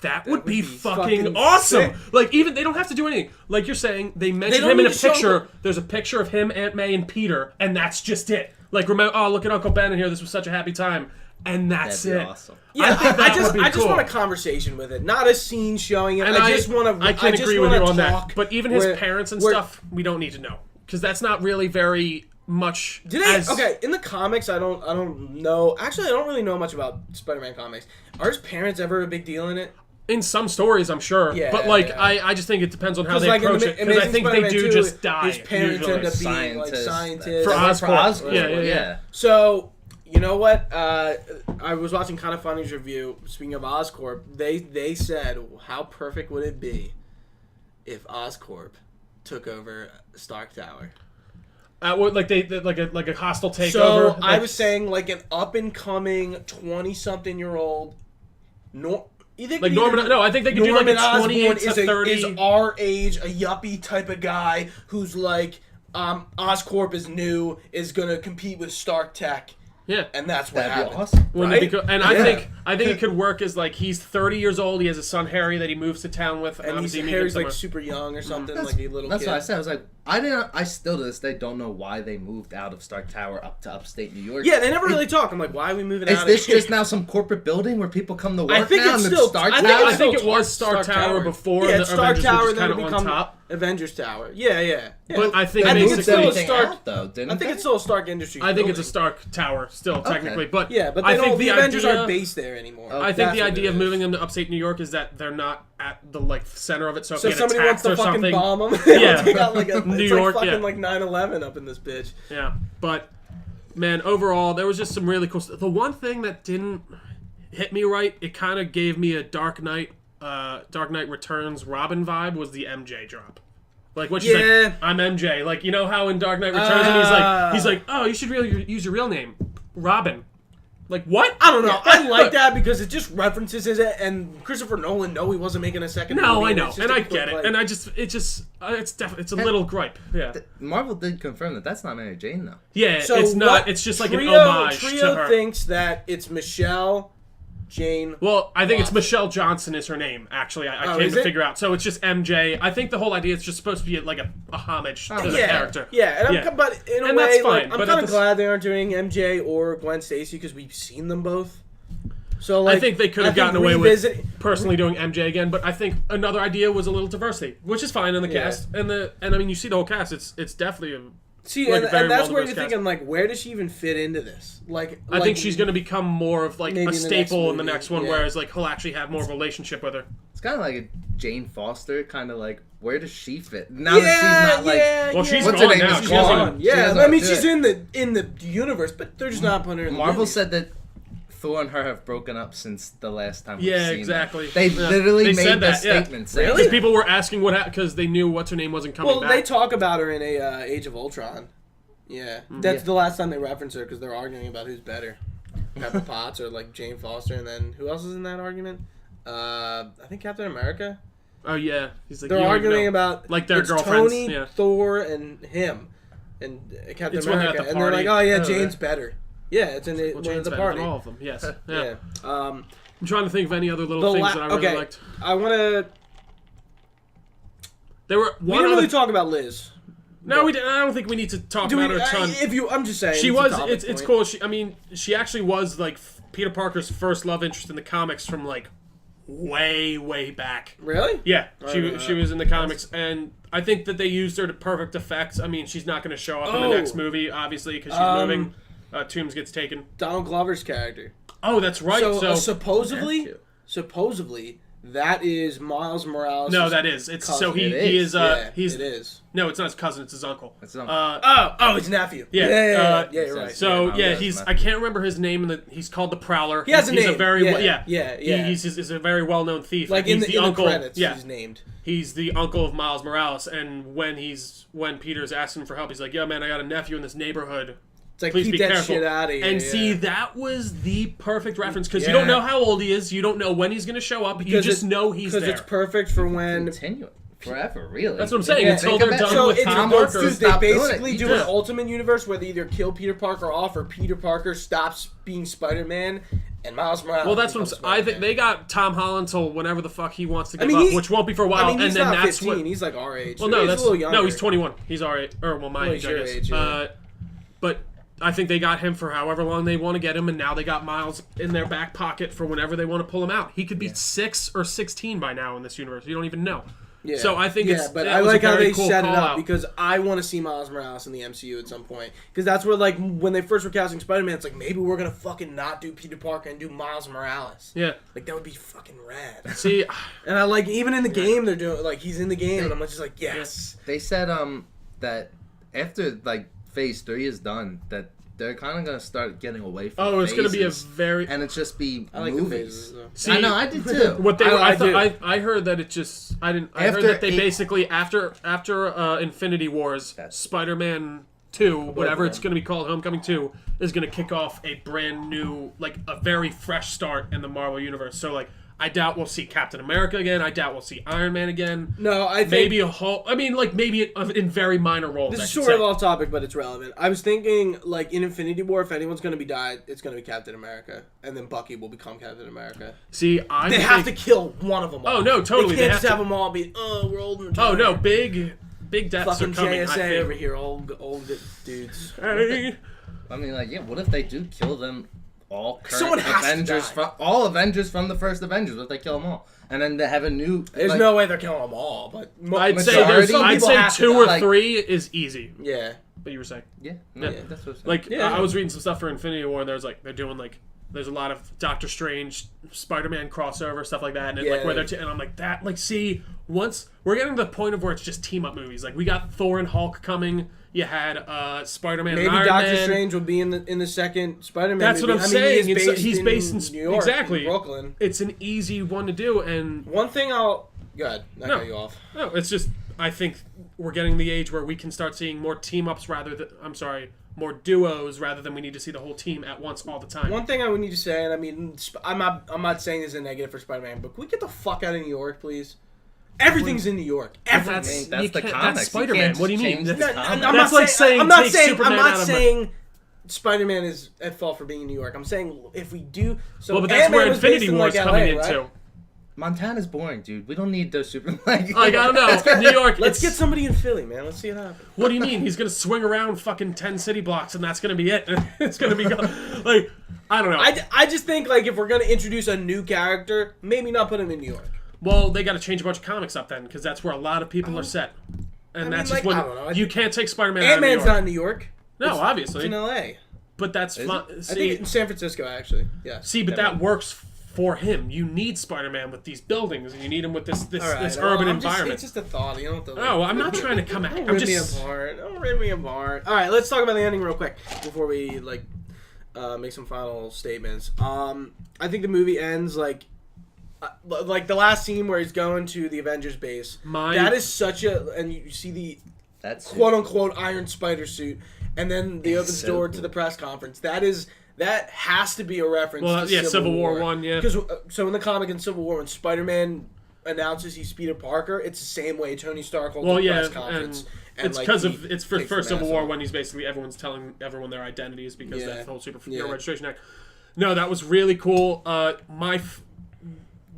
Speaker 2: that would be fucking awesome.
Speaker 1: Sick.
Speaker 2: Like, even they don't have to do anything. Like you're saying, they mention him in a picture. There's a picture of him, Aunt May, and Peter, and that's just it. Like, remember, oh, look at Uncle Ben in here. This was such a happy time. And that's
Speaker 3: That'd be
Speaker 2: it.
Speaker 3: awesome.
Speaker 1: Yeah, I just
Speaker 2: cool.
Speaker 1: want a conversation with it, not a scene showing it.
Speaker 2: And
Speaker 1: I just want to.
Speaker 2: I can agree with you on that. But even his
Speaker 1: where-
Speaker 2: parents and
Speaker 1: where-
Speaker 2: stuff, we don't need to know because that's not really very much.
Speaker 1: Did they? Okay, in the comics, I don't know. Actually, I don't really know much about Spider-Man comics. Are his parents ever a big deal in it?
Speaker 2: In some stories, I'm sure.
Speaker 1: Yeah,
Speaker 2: but like,
Speaker 1: yeah.
Speaker 2: I just think it depends on how they
Speaker 1: like
Speaker 2: approach
Speaker 1: in
Speaker 2: it. Because I think they do just die.
Speaker 1: His parents
Speaker 2: usually.
Speaker 1: end up being like scientists.
Speaker 2: For Oscorp.
Speaker 3: Yeah.
Speaker 1: So, you know what? I was watching Kind of Funny's review. Speaking of Oscorp, they said, how perfect would it be if Oscorp took over Stark Tower?
Speaker 2: Like like a hostile takeover.
Speaker 1: So I was saying like an up and coming 20-something-year-old.
Speaker 2: Like Norman. No, I think they could do like a 28 to 30.
Speaker 1: Is our age, a yuppie type of guy who's like, Oscorp is new, is gonna compete with Stark Tech.
Speaker 2: Yeah.
Speaker 1: And that's what
Speaker 3: That'd
Speaker 1: happened.
Speaker 3: be awesome.
Speaker 2: Wouldn't
Speaker 1: Right?
Speaker 2: it be cool? And I think it could work as like he's 30 years old. He has a son Harry that he moves to town with,
Speaker 1: And
Speaker 2: obviously meet him
Speaker 1: Harry's like
Speaker 2: somewhere.
Speaker 1: super young or something,
Speaker 3: That's,
Speaker 1: like a little
Speaker 3: that's
Speaker 1: kid.
Speaker 3: what I said. I was like, I still to this day don't know why they moved out of Stark Tower up to upstate New York.
Speaker 1: Yeah, they never really talk. I'm like, why are we moving
Speaker 3: Is
Speaker 1: out
Speaker 3: this
Speaker 1: of here?
Speaker 3: just now some corporate building where people come to work
Speaker 1: I think
Speaker 3: now
Speaker 1: it's
Speaker 3: and
Speaker 1: still.
Speaker 3: Stark
Speaker 1: I
Speaker 3: Tower?
Speaker 1: think, it's
Speaker 2: I think
Speaker 1: still
Speaker 2: it was Stark Tower before
Speaker 1: Yeah,
Speaker 2: the
Speaker 1: it's Stark
Speaker 2: Avengers
Speaker 1: Tower
Speaker 2: were just
Speaker 1: then
Speaker 2: kind of on
Speaker 1: become
Speaker 2: top.
Speaker 1: Avengers Tower. Yeah.
Speaker 2: But I think
Speaker 1: I think it's
Speaker 3: moved
Speaker 1: still a
Speaker 3: everything
Speaker 1: Stark.
Speaker 3: out, though, didn't
Speaker 1: I think
Speaker 3: they?
Speaker 1: it's still a Stark Industries.
Speaker 2: I think it's a
Speaker 1: building.
Speaker 2: Stark Tower still technically, but
Speaker 1: Yeah, but
Speaker 2: I
Speaker 1: they
Speaker 2: think
Speaker 1: don't. The Avengers
Speaker 2: idea,
Speaker 1: aren't based there anymore.
Speaker 3: Oh,
Speaker 2: I think
Speaker 1: That's
Speaker 2: the
Speaker 1: what
Speaker 2: idea
Speaker 1: it
Speaker 2: of
Speaker 1: is.
Speaker 2: moving them to upstate New York is that they're not at the like center of it. So if
Speaker 1: So
Speaker 2: they get
Speaker 1: somebody wants
Speaker 2: attacked
Speaker 1: to
Speaker 2: or
Speaker 1: fucking
Speaker 2: something,
Speaker 1: bomb them.
Speaker 2: Yeah.
Speaker 1: They got like a
Speaker 2: New
Speaker 1: it's
Speaker 2: York,
Speaker 1: like
Speaker 2: yeah.
Speaker 1: fucking like 9/11 up in this bitch.
Speaker 2: yeah. But man, overall, there was just some really cool stuff. The one thing that didn't hit me right, it kind of gave me a Dark Knight Returns Robin vibe, was the MJ drop. Like when she's
Speaker 1: Yeah.
Speaker 2: like, "I'm MJ." Like you know how in Dark Knight Returns, and he's like, "Oh, you should really use your real name, Robin." Like what?
Speaker 1: I don't know. I like that because it just references it, and Christopher Nolan he wasn't making a second.
Speaker 2: No,
Speaker 1: movie,
Speaker 2: I know,
Speaker 1: it's just
Speaker 2: and
Speaker 1: a
Speaker 2: I
Speaker 1: quick,
Speaker 2: get it,
Speaker 1: like-
Speaker 2: and it's definitely it's a little gripe. Yeah,
Speaker 3: Marvel did confirm that that's not Mary Jane, though.
Speaker 2: yeah.
Speaker 1: So
Speaker 2: it's not.
Speaker 1: what
Speaker 2: It's just like
Speaker 1: Trio,
Speaker 2: an homage
Speaker 1: Trio
Speaker 2: to her.
Speaker 1: thinks that it's Michelle, Jane.
Speaker 2: Well, I think it's
Speaker 1: Wow.
Speaker 2: Michelle Johnson is her name. Actually, I
Speaker 1: Oh,
Speaker 2: can't
Speaker 1: is
Speaker 2: even
Speaker 1: it?
Speaker 2: figure out. So it's just MJ. I think the whole idea is just supposed to be like a homage to the
Speaker 1: Yeah,
Speaker 2: character.
Speaker 1: yeah, and
Speaker 2: Yeah.
Speaker 1: but in a
Speaker 2: And
Speaker 1: way,
Speaker 2: that's fine,
Speaker 1: like, I'm
Speaker 2: but
Speaker 1: kind
Speaker 2: at
Speaker 1: of
Speaker 2: the
Speaker 1: glad they aren't doing MJ or Gwen Stacy because we've seen them both. So like,
Speaker 2: I think they could have
Speaker 1: I think
Speaker 2: gotten away
Speaker 1: revisit-
Speaker 2: with personally doing MJ again, but I think another idea was a little diversity, which is fine in the
Speaker 1: Yeah.
Speaker 2: cast. And I mean, you see the whole cast. It's definitely a.
Speaker 1: See,
Speaker 2: like,
Speaker 1: and,
Speaker 2: a very
Speaker 1: and that's where
Speaker 2: well-diverse
Speaker 1: you're
Speaker 2: cast.
Speaker 1: thinking, like, where does she even fit into this? Like,
Speaker 2: I think she's going to become more of like
Speaker 1: Maybe
Speaker 2: a
Speaker 1: in the
Speaker 2: staple
Speaker 1: next
Speaker 2: in the
Speaker 1: movie,
Speaker 2: next one,
Speaker 1: yeah.
Speaker 2: whereas like he'll actually have more of a relationship with her.
Speaker 3: It's kind of like a Jane Foster, kind of like, where does she fit? Now that she's not like...
Speaker 2: Well, she's
Speaker 3: What's her
Speaker 2: gone
Speaker 3: name?
Speaker 2: now.
Speaker 3: She's
Speaker 2: She hasn't
Speaker 3: gone.
Speaker 2: even-
Speaker 3: She
Speaker 1: Yeah,
Speaker 3: doesn't
Speaker 1: I mean,
Speaker 3: do
Speaker 1: she's
Speaker 3: it.
Speaker 1: in the universe, but they're just not putting her in the
Speaker 3: Marvel
Speaker 1: movies.
Speaker 3: said that Thor and her have broken up since the last time we've
Speaker 2: Yeah,
Speaker 3: seen
Speaker 2: exactly.
Speaker 3: them. They
Speaker 2: Yeah.
Speaker 3: literally
Speaker 2: They
Speaker 3: made
Speaker 2: said
Speaker 3: the
Speaker 2: that, yeah.
Speaker 3: statement saying
Speaker 1: Really?
Speaker 2: Because
Speaker 3: that.
Speaker 2: people were asking what because they knew what's her name wasn't coming
Speaker 1: Well,
Speaker 2: back.
Speaker 1: they talk about her in a Age of Ultron. Yeah, that's
Speaker 3: Yeah.
Speaker 1: the last time they reference her because they're arguing about who's better, Pepper Potts or like Jane Foster, and then who else is in that argument? I think Captain America.
Speaker 2: Oh yeah, he's like
Speaker 1: They're
Speaker 2: you don't even
Speaker 1: arguing
Speaker 2: know.
Speaker 1: about
Speaker 2: Like their
Speaker 1: it's
Speaker 2: girlfriends,
Speaker 1: Tony,
Speaker 2: yeah.
Speaker 1: Thor, and him, and Captain
Speaker 2: It's when they're at
Speaker 1: America,
Speaker 2: the
Speaker 1: and they're like,
Speaker 2: party.
Speaker 1: "Oh yeah,
Speaker 3: Oh,
Speaker 1: Jane's
Speaker 3: yeah.
Speaker 1: better." Yeah, it's in the,
Speaker 2: Well,
Speaker 1: one
Speaker 2: Jane's
Speaker 1: of the
Speaker 2: better
Speaker 1: party.
Speaker 2: than all of them. Yes. Yeah.
Speaker 1: Yeah.
Speaker 2: I'm trying to think of any other little
Speaker 1: The
Speaker 2: things that I really
Speaker 1: okay,
Speaker 2: liked.
Speaker 1: I want to.
Speaker 2: There were
Speaker 1: We
Speaker 2: one
Speaker 1: didn't
Speaker 2: other.
Speaker 1: really talk about Liz.
Speaker 2: No, we didn't. I don't think we need to talk
Speaker 1: Do we,
Speaker 2: about her a ton.
Speaker 1: if you, I'm just saying.
Speaker 2: She
Speaker 1: it's a
Speaker 2: was.
Speaker 1: topic
Speaker 2: It's
Speaker 1: point.
Speaker 2: cool. I mean, she actually was like Peter Parker's first love interest in the comics from like way back.
Speaker 1: Really?
Speaker 2: Yeah,
Speaker 1: Right.
Speaker 2: she was in the comics, and I think that they used her to perfect effects. I mean, she's not going to show up in the
Speaker 1: Oh.
Speaker 2: next movie, obviously, because she's moving. Toombs gets taken.
Speaker 1: Donald Glover's character.
Speaker 2: Oh, that's right.
Speaker 1: So,
Speaker 2: So,
Speaker 1: supposedly that is Miles Morales.
Speaker 2: no, that is. It's so
Speaker 3: It
Speaker 2: he
Speaker 3: is.
Speaker 2: is.
Speaker 1: Yeah,
Speaker 2: He's
Speaker 1: it is.
Speaker 2: no, it's not his cousin. It's his uncle.
Speaker 3: It's not-
Speaker 1: Oh, his nephew.
Speaker 2: Yeah,
Speaker 1: yeah,
Speaker 2: uh,
Speaker 1: you're right.
Speaker 2: So
Speaker 3: Yeah,
Speaker 2: yeah,
Speaker 3: that's
Speaker 2: he's.
Speaker 3: my-
Speaker 2: I can't remember his name. He's called the Prowler.
Speaker 1: He has a
Speaker 2: he's
Speaker 1: name.
Speaker 2: a very
Speaker 1: Yeah,
Speaker 2: yeah.
Speaker 1: yeah.
Speaker 2: He's a very well known thief.
Speaker 1: like
Speaker 2: he's
Speaker 1: in the
Speaker 2: uncle.
Speaker 1: credits,
Speaker 2: yeah,
Speaker 1: he's named.
Speaker 2: he's the uncle of Miles Morales. And when Peter's asking for help, he's like, "Yo, man, I got a nephew in this neighborhood.
Speaker 1: It's like
Speaker 2: Please
Speaker 1: keep
Speaker 2: be
Speaker 1: that
Speaker 2: careful."
Speaker 1: shit out of here.
Speaker 2: And
Speaker 1: yeah.
Speaker 2: see, that was the perfect reference because you
Speaker 1: Yeah.
Speaker 2: don't know how old he is, you don't know when he's going to show up, you just know he's there.
Speaker 1: because it's perfect for when.
Speaker 3: Continue it forever, really.
Speaker 2: That's what I'm saying.
Speaker 1: Yeah,
Speaker 2: Until
Speaker 3: think
Speaker 2: they're
Speaker 3: about-
Speaker 2: done
Speaker 1: So
Speaker 2: with
Speaker 1: it's
Speaker 2: Tom
Speaker 3: wants
Speaker 2: Parker.
Speaker 3: to
Speaker 1: they
Speaker 3: stop doing
Speaker 1: basically
Speaker 3: it.
Speaker 1: do
Speaker 2: Yeah.
Speaker 1: an ultimate universe where they either kill Peter Parker off or Peter Parker stops being Spider-Man and Miles Morales.
Speaker 2: Well, that's what I'm
Speaker 1: becomes
Speaker 2: saying. I think
Speaker 1: Spider-Man.
Speaker 2: they got Tom Holland till whenever the fuck he wants to give
Speaker 1: mean,
Speaker 2: up, which won't be for a while.
Speaker 1: I mean, he's
Speaker 2: and then
Speaker 1: not
Speaker 2: that's
Speaker 1: 15.
Speaker 2: what.
Speaker 1: He's like our age.
Speaker 2: Well,
Speaker 1: So
Speaker 2: no,
Speaker 1: he's
Speaker 2: that's
Speaker 1: a little younger.
Speaker 2: no, he's 21. He's our age, or well, my
Speaker 1: Well,
Speaker 2: age,
Speaker 1: he's
Speaker 2: I
Speaker 1: your
Speaker 2: guess.
Speaker 1: age, yeah.
Speaker 2: But I think they got him for however long they want to get him, and now they got Miles in their back pocket for whenever they want to pull him out. He could be 6 or 16 by now in this universe. You don't even know.
Speaker 1: Yeah.
Speaker 2: So I think it's.
Speaker 1: but
Speaker 2: that
Speaker 1: I
Speaker 2: was a
Speaker 1: like how
Speaker 2: very
Speaker 1: they
Speaker 2: cool
Speaker 1: set it
Speaker 2: call
Speaker 1: up
Speaker 2: out.
Speaker 1: because I want to see Miles Morales in the MCU at some point. Because that's where, like, when they first were casting Spider-Man, it's like, maybe we're going to fucking not do Peter Parker and do Miles Morales.
Speaker 2: Yeah.
Speaker 1: Like, that would be fucking rad.
Speaker 2: See,
Speaker 1: And I like, even in the game, they're doing, like, he's in the game, and I'm just like, yes.
Speaker 3: They said that after like Phase 3 is done, that they're kind of gonna start getting away from.
Speaker 2: oh, it's going to be a
Speaker 3: phases,
Speaker 2: very.
Speaker 3: and it's just be
Speaker 1: I like the
Speaker 3: movies.
Speaker 1: phases, though.
Speaker 2: See,
Speaker 3: I know, I did too.
Speaker 2: What they
Speaker 1: I
Speaker 2: I heard that it just I didn't I heard
Speaker 3: After
Speaker 2: that they
Speaker 3: eight-
Speaker 2: basically after Infinity Wars, Spider-Man 2, whatever it's going to be called, Homecoming 2 is going to kick off a brand new, like a very fresh start in the Marvel universe. So like I doubt we'll see Captain America again. I doubt we'll see Iron Man again.
Speaker 1: No, I think
Speaker 2: maybe a Hulk. I mean, like maybe in very minor roles.
Speaker 1: This is sort of off topic, but it's relevant. I was thinking, like in Infinity War, if anyone's going to be died, it's going to be Captain America, and then Bucky will become Captain America.
Speaker 2: See,
Speaker 1: they have to kill one of them.
Speaker 2: Oh no, totally.
Speaker 1: They can't just have them all be. Oh, we're old and retired.
Speaker 2: Oh no, big deaths
Speaker 1: fucking
Speaker 2: are coming.
Speaker 1: JSA over here, old dudes.
Speaker 2: Hey.
Speaker 3: I mean, like, yeah. What if they do kill them? All
Speaker 1: Someone
Speaker 3: current
Speaker 1: has
Speaker 3: Avengers,
Speaker 1: to die.
Speaker 3: all Avengers from the first Avengers. What if they kill them all, and then they have a new?
Speaker 1: There's
Speaker 3: like,
Speaker 1: no way they're killing them all, but
Speaker 2: I'd say
Speaker 3: majority
Speaker 2: I'd
Speaker 1: people
Speaker 2: say
Speaker 1: have to
Speaker 2: 2
Speaker 1: die.
Speaker 2: or
Speaker 3: Like-
Speaker 2: 3 is easy.
Speaker 1: Yeah.
Speaker 2: But you were saying,
Speaker 3: Yeah,
Speaker 2: Yeah.
Speaker 3: that's what I'm saying.
Speaker 2: like
Speaker 1: Yeah.
Speaker 2: I was reading some stuff for Infinity War, and there's like they're doing like there's a lot of Doctor Strange, Spider-Man crossover stuff like that, and
Speaker 1: Yeah.
Speaker 2: like where and I'm like that. Like, see, once we're getting to the point of where it's just team up movies. Like we got Thor and Hulk coming. You had Spider-Man
Speaker 1: Maybe
Speaker 2: and Iron
Speaker 1: Doctor
Speaker 2: Man.
Speaker 1: Strange will be in the second Spider-Man
Speaker 2: That's
Speaker 1: movie.
Speaker 2: what I'm saying.
Speaker 1: He's based in New York,
Speaker 2: exactly
Speaker 1: in Brooklyn.
Speaker 2: It's an easy one to do, and
Speaker 1: One thing I'll... Go ahead. Not
Speaker 2: No.
Speaker 1: cut you off.
Speaker 2: no, it's just I think we're getting the age where we can start seeing more team ups more duos rather than we need to see the whole team at once all the time.
Speaker 1: One thing I would need to say, and I mean, I'm not saying this is a negative for Spider-Man, but can we get the fuck out of New York, please? Everything's in New York. Everything.
Speaker 3: That's
Speaker 2: you
Speaker 3: the
Speaker 2: can't-
Speaker 3: comics.
Speaker 2: That's
Speaker 3: You
Speaker 2: Spider-Man.
Speaker 3: can't
Speaker 2: What do you
Speaker 3: just
Speaker 2: mean?
Speaker 3: change the
Speaker 2: That's-
Speaker 3: comics.
Speaker 1: I'm
Speaker 2: That's
Speaker 1: not
Speaker 2: like saying
Speaker 1: I'm not
Speaker 2: take
Speaker 1: saying.
Speaker 2: Superman
Speaker 1: I'm
Speaker 2: out
Speaker 1: not
Speaker 2: of
Speaker 1: saying Spider-Man is at fault for being in New York. I'm saying if we do, so
Speaker 2: well, but that's
Speaker 1: Ant-Man
Speaker 2: where
Speaker 1: was
Speaker 2: Infinity
Speaker 1: based in,
Speaker 2: War is
Speaker 1: like,
Speaker 2: coming
Speaker 1: LA,
Speaker 2: into.
Speaker 1: right?
Speaker 3: Montana's boring, dude. We don't need those super. Like
Speaker 2: I don't know. New York.
Speaker 1: Let's get
Speaker 2: it's-
Speaker 1: somebody in Philly, man. Let's see what happens.
Speaker 2: What do you mean? He's gonna swing around fucking 10 city blocks, and that's gonna be it. It's gonna be like I don't know.
Speaker 1: I just think like if we're gonna introduce a new character, maybe not put him in New York.
Speaker 2: Well, they got to change a bunch of comics up then, because that's where a lot of people are set, and
Speaker 1: mean,
Speaker 2: that's
Speaker 1: like,
Speaker 2: just when
Speaker 1: I don't know. I
Speaker 2: you
Speaker 1: think
Speaker 2: can't take Spider-Man out of New
Speaker 1: Ant-Man's
Speaker 2: York.
Speaker 1: not in New York.
Speaker 2: No,
Speaker 1: It's
Speaker 2: obviously,
Speaker 1: in L.A.
Speaker 2: but that's
Speaker 3: Is
Speaker 2: fun.
Speaker 3: it?
Speaker 1: I think
Speaker 2: See,
Speaker 1: in San Francisco actually. Yeah.
Speaker 2: see, but that works for him. You need Spider-Man with these buildings, and you need him with this
Speaker 1: All right,
Speaker 2: this
Speaker 1: well,
Speaker 2: urban
Speaker 1: I'm just-
Speaker 2: environment.
Speaker 1: It's just a thought. You don't have to.
Speaker 2: No, I'm not trying to come at.
Speaker 1: Don't
Speaker 2: I'm
Speaker 1: rip me
Speaker 2: just.
Speaker 1: apart. Don't rip me apart. All right, let's talk about the ending real quick before we make some final statements. I think the movie ends like the last scene where he's going to the Avengers base. That is such a, and you see the
Speaker 3: that's
Speaker 1: quote unquote Iron Spider suit, and then the opens
Speaker 3: so
Speaker 1: door
Speaker 3: cool.
Speaker 1: to the press conference. That has to be a reference.
Speaker 2: Well,
Speaker 1: to
Speaker 2: yeah, Civil War 1, yeah.
Speaker 1: Because so in the comic in Civil War, when Spider-Man announces he's Peter Parker, it's the same way Tony Stark holds the press conference.
Speaker 2: And it's
Speaker 1: like,
Speaker 2: because
Speaker 1: he
Speaker 2: it's for
Speaker 1: takes
Speaker 2: first
Speaker 1: the
Speaker 2: Civil
Speaker 1: mask
Speaker 2: War
Speaker 1: off.
Speaker 2: when he's basically everyone's telling everyone their identities because
Speaker 1: Yeah.
Speaker 2: that's the whole Superhero
Speaker 1: Yeah.
Speaker 2: Registration Act. No, that was really cool.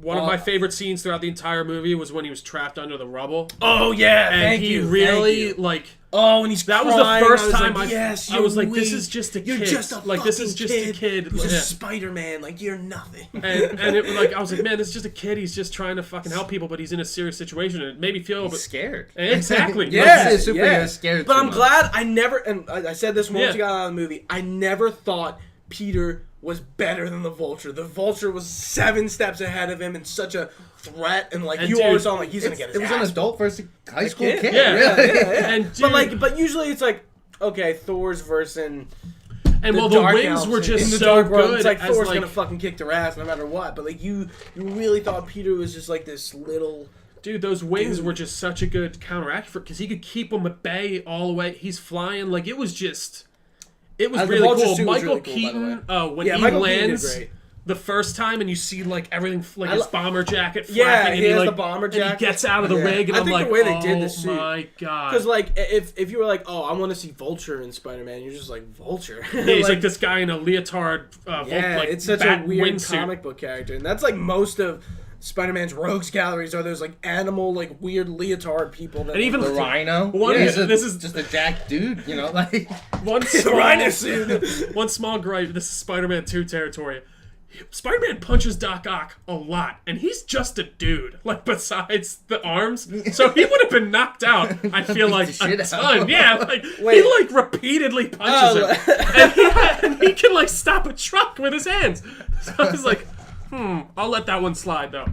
Speaker 2: One of my favorite scenes throughout the entire movie was when he was trapped under the rubble.
Speaker 1: Oh yeah,
Speaker 2: And
Speaker 1: thank
Speaker 2: he
Speaker 1: you.
Speaker 2: really
Speaker 1: thank you.
Speaker 2: like
Speaker 1: Oh, when he's
Speaker 2: that was
Speaker 1: crying,
Speaker 2: the first
Speaker 1: I was
Speaker 2: time
Speaker 1: like, yes,
Speaker 2: I was
Speaker 1: you're
Speaker 2: like, this
Speaker 1: weak.
Speaker 2: is just a
Speaker 1: You're
Speaker 2: kid.
Speaker 1: just a
Speaker 2: like this is
Speaker 1: fucking
Speaker 2: just a kid.
Speaker 1: Who's
Speaker 2: Yeah.
Speaker 1: a Spider-Man. Like you're nothing.
Speaker 2: and it was like I was like, man, this is just a kid. He's just trying to fucking help people, but he's in a serious situation. And it made me feel
Speaker 3: He's scared.
Speaker 2: Exactly.
Speaker 1: Yeah.
Speaker 3: Like, superhero scared.
Speaker 1: But
Speaker 3: too
Speaker 1: I'm
Speaker 3: much.
Speaker 1: glad I never, and I said this once
Speaker 2: Yeah.
Speaker 1: we got out of the movie, I never thought Peter was better than the Vulture. The Vulture was 7 steps ahead of him and such a threat, and like
Speaker 2: And
Speaker 1: you
Speaker 2: dude,
Speaker 1: always saw like he's gonna get his
Speaker 3: It was
Speaker 1: ass
Speaker 3: an adult versus high school
Speaker 1: kid.
Speaker 3: kid.
Speaker 2: Yeah.
Speaker 3: really.
Speaker 2: And
Speaker 1: but usually it's like, okay, Thor's versus
Speaker 2: and well, the
Speaker 1: Dark
Speaker 2: wings
Speaker 1: Elves
Speaker 2: were
Speaker 1: in
Speaker 2: just
Speaker 1: the
Speaker 2: so
Speaker 1: Dark World.
Speaker 2: good.
Speaker 1: It's like
Speaker 2: as,
Speaker 1: Thor's gonna fucking kick their ass no matter what. But like you really thought Peter was just like this little.
Speaker 2: Dude, those wings were just such a good counteract for because he could keep them at bay all the way. He's flying like it was just. It was
Speaker 1: The
Speaker 2: really
Speaker 1: Vulture
Speaker 2: cool.
Speaker 1: suit was
Speaker 2: Michael
Speaker 1: really cool, by the
Speaker 2: Keaton, when
Speaker 1: Yeah,
Speaker 2: he
Speaker 1: Michael Keaton did
Speaker 2: lands
Speaker 1: great.
Speaker 2: the first time, and you see like everything, like
Speaker 1: I
Speaker 2: his
Speaker 1: lo-
Speaker 2: bomber jacket flapping,
Speaker 1: Yeah,
Speaker 2: and
Speaker 1: he has
Speaker 2: like,
Speaker 1: the bomber
Speaker 2: and
Speaker 1: jacket.
Speaker 2: he gets out of the
Speaker 1: Yeah.
Speaker 2: rig, and
Speaker 1: I
Speaker 2: I'm
Speaker 1: think
Speaker 2: like,
Speaker 1: the way they did the
Speaker 2: oh
Speaker 1: suit-
Speaker 2: my god!
Speaker 1: Because like if you were like, oh, I want to see Vulture in Spider-Man, you're just like Vulture.
Speaker 2: Yeah, he's like this guy in a leotard,
Speaker 1: Yeah,
Speaker 2: like
Speaker 1: it's such a
Speaker 2: bat
Speaker 1: weird
Speaker 2: wingsuit.
Speaker 1: comic book character, and that's like most of Spider-Man's rogues galleries are those like animal, like weird leotard people. That
Speaker 2: And even
Speaker 3: The Rhino.
Speaker 2: One-
Speaker 3: He's a-
Speaker 2: this is-
Speaker 3: just a jack dude, you know, like
Speaker 2: One
Speaker 1: the
Speaker 2: small,
Speaker 1: Rhino suit.
Speaker 2: one small gripe. This is Spider-Man 2 territory. Spider-Man punches Doc Ock a lot, and he's just a dude. Like besides the arms, so he would have been knocked out. I feel like
Speaker 3: Beat the shit
Speaker 2: a
Speaker 3: out.
Speaker 2: ton. Yeah, like
Speaker 1: Wait.
Speaker 2: he like repeatedly punches him, and he can like stop a truck with his hands. So I was like, I'll let that one slide though.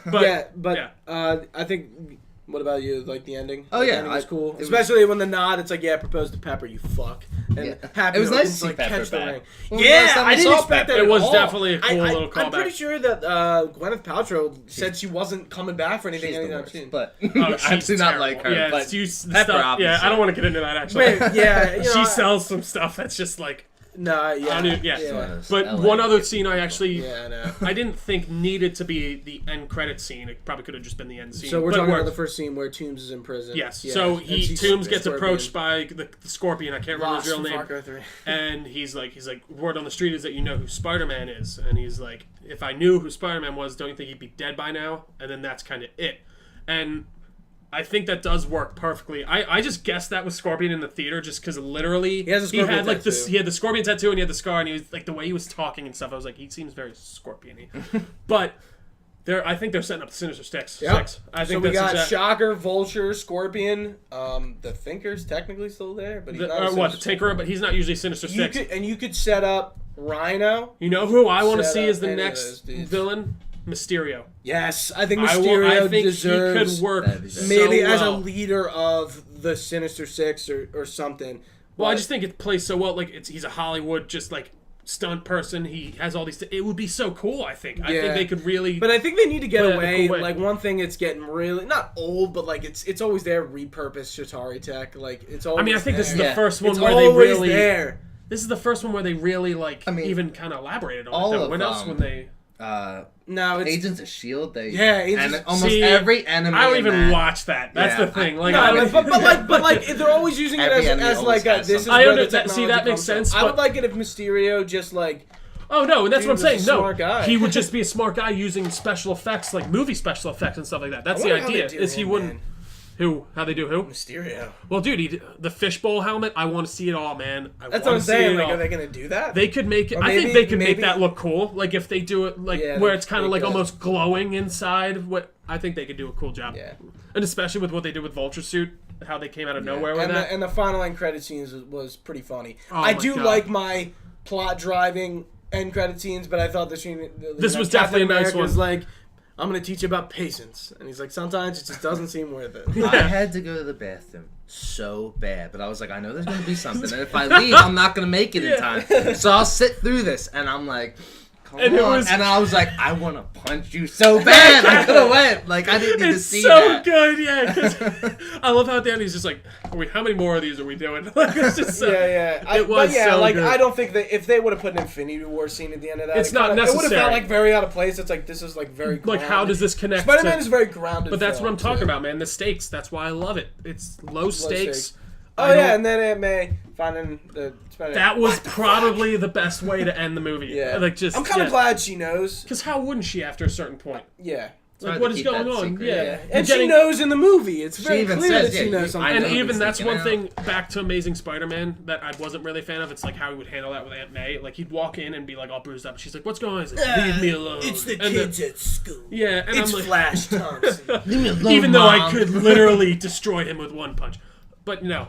Speaker 2: But
Speaker 1: I think. What about you? Like the ending?
Speaker 3: Oh,
Speaker 1: The
Speaker 3: yeah,
Speaker 1: ending was
Speaker 3: it
Speaker 1: cool.
Speaker 3: was-
Speaker 1: Especially when the nod, it's like, yeah, propose to Pepper, you fuck. And
Speaker 3: Yeah.
Speaker 1: Happy
Speaker 3: It was
Speaker 1: Hogan
Speaker 3: nice to
Speaker 1: to,
Speaker 3: see
Speaker 1: like,
Speaker 3: Pepper
Speaker 1: catch the
Speaker 3: back.
Speaker 1: ring.
Speaker 3: When was the last
Speaker 1: Yeah,
Speaker 3: time we
Speaker 1: I didn't
Speaker 3: saw
Speaker 1: expect
Speaker 3: Pepper?
Speaker 1: that.
Speaker 2: It was
Speaker 1: at all.
Speaker 2: definitely a cool little
Speaker 1: I'm
Speaker 2: callback.
Speaker 1: pretty sure that Gwyneth Paltrow said she wasn't coming back for anything
Speaker 3: she's the
Speaker 1: anytime
Speaker 3: worst.
Speaker 1: soon.
Speaker 3: But
Speaker 2: Oh,
Speaker 3: I
Speaker 2: she's
Speaker 3: do not
Speaker 2: terrible.
Speaker 3: like her.
Speaker 2: Yeah,
Speaker 3: but
Speaker 2: you
Speaker 3: Pepper,
Speaker 2: stuff,
Speaker 3: obviously.
Speaker 2: I don't want to get into that actually.
Speaker 1: Wait, yeah, you know,
Speaker 2: She sells some stuff that's just like
Speaker 1: No, yeah.
Speaker 2: Yeah. But one other scene I actually
Speaker 1: Yeah, I know.
Speaker 2: I didn't think needed to be the end credit scene. It probably could have just been the end scene.
Speaker 1: So we're
Speaker 2: but it
Speaker 1: talking about
Speaker 2: worked.
Speaker 1: the first scene where Toombs is in prison.
Speaker 2: Yes.
Speaker 1: Yeah.
Speaker 2: So
Speaker 1: And she's
Speaker 2: Toombs
Speaker 1: the
Speaker 2: gets
Speaker 1: Scorpion.
Speaker 2: approached by the Scorpion. I can't remember his real
Speaker 1: Lost from
Speaker 2: name.
Speaker 1: Far Cry 3.
Speaker 2: And he's like, word on the street is that you know who Spider-Man is. And he's like, if I knew who Spider-Man was, don't you think he'd be dead by now? And then that's kind of it. And I think that does work perfectly. I just guessed that was Scorpion in the theater just because literally
Speaker 1: He has a Scorpion
Speaker 2: had like
Speaker 1: tattoo.
Speaker 2: he had the Scorpion tattoo and he had the scar and he was like the way he was talking and stuff. I was like, he seems very Scorpion-y. But I think they're setting up the Sinister Six.
Speaker 1: Yep.
Speaker 2: I think
Speaker 1: So we
Speaker 2: that's
Speaker 1: got Shocker, Vulture, Scorpion. The Thinker's technically still there, but he's not.
Speaker 2: the Tinkerer, but he's not usually Sinister Six.
Speaker 1: You could set up Rhino.
Speaker 2: You know who I want to
Speaker 1: Set
Speaker 2: see
Speaker 1: up
Speaker 2: as the
Speaker 1: any of
Speaker 2: next
Speaker 1: those dudes.
Speaker 2: villain? Mysterio.
Speaker 1: Yes, I think
Speaker 2: I
Speaker 1: Mysterio
Speaker 2: think
Speaker 1: deserves
Speaker 2: he could work
Speaker 3: That'd be
Speaker 2: so
Speaker 1: maybe as a
Speaker 2: well.
Speaker 1: leader of the Sinister Six or something.
Speaker 2: Well, I
Speaker 1: But-
Speaker 2: just think it plays so well. Like he's a Hollywood just like stunt person. He has all these. It would be so cool. I think. I think
Speaker 1: Yeah.
Speaker 2: they could really.
Speaker 1: But I think they need to get
Speaker 2: Play it in a
Speaker 1: away.
Speaker 2: cool way.
Speaker 1: Like one thing, it's getting really not old, but like it's always there. Repurposed Shatari tech. Like it's always.
Speaker 2: I mean, I think this is
Speaker 1: there.
Speaker 2: the
Speaker 3: Yeah.
Speaker 2: first one
Speaker 1: It's
Speaker 2: where they
Speaker 1: always
Speaker 2: really.
Speaker 1: there.
Speaker 2: This is the first one where they really like
Speaker 3: I mean,
Speaker 2: even kind of elaborated on
Speaker 3: all
Speaker 2: it. Though.
Speaker 3: of
Speaker 2: When else
Speaker 3: them.
Speaker 2: when they?
Speaker 1: No, it's
Speaker 3: Agents of Shield.
Speaker 1: Agents-
Speaker 3: and almost
Speaker 2: See,
Speaker 3: every enemy.
Speaker 2: I don't
Speaker 3: in
Speaker 2: even
Speaker 3: that,
Speaker 2: watch that. That's
Speaker 3: Yeah,
Speaker 2: the thing.
Speaker 3: I-
Speaker 2: Like,
Speaker 1: no,
Speaker 2: I don't-
Speaker 1: but like they're always using it
Speaker 3: Every enemy
Speaker 1: as
Speaker 3: always
Speaker 1: like
Speaker 3: has
Speaker 1: this is
Speaker 3: something.
Speaker 2: I
Speaker 1: where the
Speaker 2: understand. See,
Speaker 1: technology
Speaker 2: that makes
Speaker 1: comes from.
Speaker 2: sense,
Speaker 1: I would
Speaker 2: but-
Speaker 1: like it if Mysterio just like
Speaker 2: Oh no, and that's what I'm
Speaker 1: Dude was
Speaker 2: saying.
Speaker 1: a
Speaker 2: No,
Speaker 1: smart guy.
Speaker 2: he would just be a smart guy using special effects, like movie special effects and stuff like that. That's
Speaker 1: I
Speaker 2: the
Speaker 1: wonder how they
Speaker 2: idea.
Speaker 1: do
Speaker 2: Is he
Speaker 1: him,
Speaker 2: wouldn't?
Speaker 1: man.
Speaker 2: Who? How they do who?
Speaker 1: Mysterio.
Speaker 2: Well, dude, the fishbowl helmet. I want to see it all, man.
Speaker 1: That's what I'm saying. Like, are they gonna do that?
Speaker 2: They could make it.
Speaker 1: Or
Speaker 2: I think
Speaker 1: maybe-
Speaker 2: they could make
Speaker 1: maybe-
Speaker 2: that look cool. Like if they do it, like
Speaker 1: Yeah,
Speaker 2: where it's kind of
Speaker 1: they
Speaker 2: like
Speaker 1: could.
Speaker 2: almost glowing inside. What I think they could do a cool job.
Speaker 1: Yeah.
Speaker 2: And especially with what they did with Vulture Suit, how they came out of nowhere with
Speaker 1: and
Speaker 2: that.
Speaker 1: the final end credit scenes was pretty funny.
Speaker 2: Oh
Speaker 1: I
Speaker 2: my
Speaker 1: do
Speaker 2: God.
Speaker 1: like my plot driving end credit scenes, but I thought the scene.
Speaker 2: This was
Speaker 1: Captain
Speaker 2: definitely a nice
Speaker 1: America's
Speaker 2: one.
Speaker 1: like, I'm gonna teach you about patience, and he's like, sometimes it just doesn't seem worth it.
Speaker 3: I had to go to the bathroom so bad, but I was like, I know there's gonna be something, and if I leave, I'm not gonna make it in time. So I'll sit through this, and I'm like, come
Speaker 2: And it
Speaker 3: on.
Speaker 2: was-
Speaker 3: And I was like, I want to punch you so bad. I could have went. Like I didn't need to
Speaker 2: It's
Speaker 3: see
Speaker 2: so
Speaker 3: that.
Speaker 2: good, yeah. 'Cause I love how at the end he's just like, how many more of these are we doing? Like, it's just so,
Speaker 1: Yeah.
Speaker 2: It was
Speaker 1: but yeah,
Speaker 2: so
Speaker 1: like
Speaker 2: good.
Speaker 1: I don't think that if they would have put an Infinity War scene at the end of that,
Speaker 2: It's not
Speaker 1: It would have
Speaker 2: necessary.
Speaker 1: felt like very out of place. It's like this is like very
Speaker 2: Like, how does this connect?
Speaker 1: Spider-Man
Speaker 2: to,
Speaker 1: is very grounded.
Speaker 2: but that's what I'm
Speaker 1: film,
Speaker 2: talking
Speaker 1: too.
Speaker 2: about, man. The stakes. That's why I love it. It's low stakes.
Speaker 1: stakes. Oh
Speaker 2: I
Speaker 1: yeah,
Speaker 2: don't-
Speaker 1: and then Aunt May finding the Spider-Man.
Speaker 2: That was
Speaker 1: What the
Speaker 2: probably the best way to end the movie.
Speaker 1: Yeah,
Speaker 2: Like just.
Speaker 1: I'm kind of glad she knows.
Speaker 2: Because how wouldn't she after a certain point?
Speaker 1: Yeah.
Speaker 2: Like,
Speaker 3: hard
Speaker 2: what
Speaker 3: to
Speaker 2: is
Speaker 3: keep
Speaker 2: going
Speaker 3: that
Speaker 2: on?
Speaker 3: secret.
Speaker 2: Yeah.
Speaker 1: Yeah,
Speaker 2: You're
Speaker 1: and she
Speaker 2: getting-
Speaker 1: knows in the movie. It's very
Speaker 3: even
Speaker 1: clear
Speaker 3: says,
Speaker 1: that she
Speaker 3: yeah,
Speaker 1: knows
Speaker 3: you-
Speaker 1: something.
Speaker 3: I
Speaker 2: And
Speaker 3: know
Speaker 2: even
Speaker 3: he's
Speaker 2: that's
Speaker 3: sneaking
Speaker 2: one
Speaker 3: out.
Speaker 2: thing back to Amazing Spider-Man that I wasn't really a fan of. It's like how he would handle that with Aunt May. Like he'd walk in and be like all bruised up. She's like, "What's going on?" He's like, "Leave me alone."
Speaker 1: It's the
Speaker 2: And
Speaker 1: kids at school.
Speaker 2: yeah, and
Speaker 1: It's
Speaker 2: I'm like,
Speaker 1: Flash Thompson.
Speaker 3: Leave me alone,
Speaker 2: even though I
Speaker 3: Mom.
Speaker 2: could literally destroy him with one punch. But no.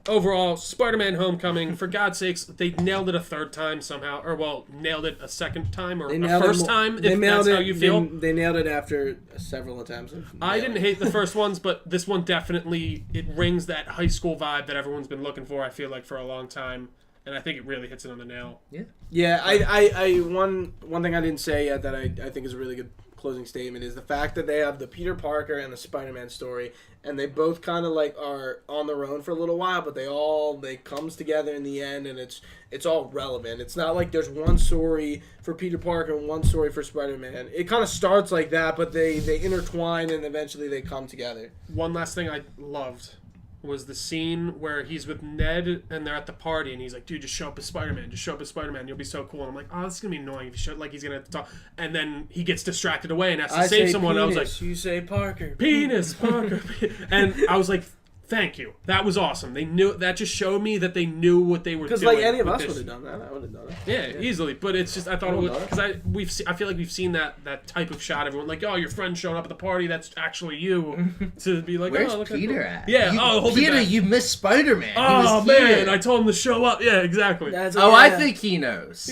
Speaker 2: Overall, Spider-Man Homecoming, for God's sakes, they nailed it a third time somehow. Or, well, nailed it a second time or a first time, if that's how you feel.
Speaker 1: They nailed it after several attempts.
Speaker 2: I didn't hate the first ones, but this one definitely, it rings that high school vibe that everyone's been looking for, I feel like, for a long time. And I think it really hits it on the nail.
Speaker 1: Yeah, I one thing I didn't say yet that I think is a really good closing statement is the fact that they have the Peter Parker and the Spider-Man story, and they both kind of like are on their own for a little while, but they comes together in the end, and it's all relevant. It's not like there's one story for Peter Parker and one story for Spider-Man. It kind of starts like that, but they intertwine and eventually they come together.
Speaker 2: One last thing I loved was the scene where he's with Ned and they're at the party and he's like, dude, just show up as Spider-Man. Just show up as Spider-Man. You'll be so cool. And I'm like, oh, this is going to be annoying if you show like he's going to talk. And then he gets distracted away and has to save someone.
Speaker 1: Penis,
Speaker 2: I was like,
Speaker 1: you say Parker.
Speaker 2: penis, Parker. And I was like, thank you. That was awesome. They knew that just showed me that they knew what they were doing.
Speaker 1: Because like any of
Speaker 2: with
Speaker 1: us
Speaker 2: this.
Speaker 1: would have done that. I would have done it.
Speaker 2: Yeah, easily. But it's just I thought it was
Speaker 1: know.
Speaker 2: because I feel like we've seen that type of shot. Everyone like, oh, your friend showing up at the party. That's actually you. To be like,
Speaker 3: Where's
Speaker 2: oh, look
Speaker 3: Peter
Speaker 2: cool.
Speaker 3: at?
Speaker 2: Yeah.
Speaker 3: You,
Speaker 2: hold me
Speaker 3: Peter,
Speaker 2: back.
Speaker 3: you missed Spider-Man. He
Speaker 2: Oh
Speaker 3: was here.
Speaker 2: man, I told him to show up. Yeah, exactly.
Speaker 3: Oh, I think he knows.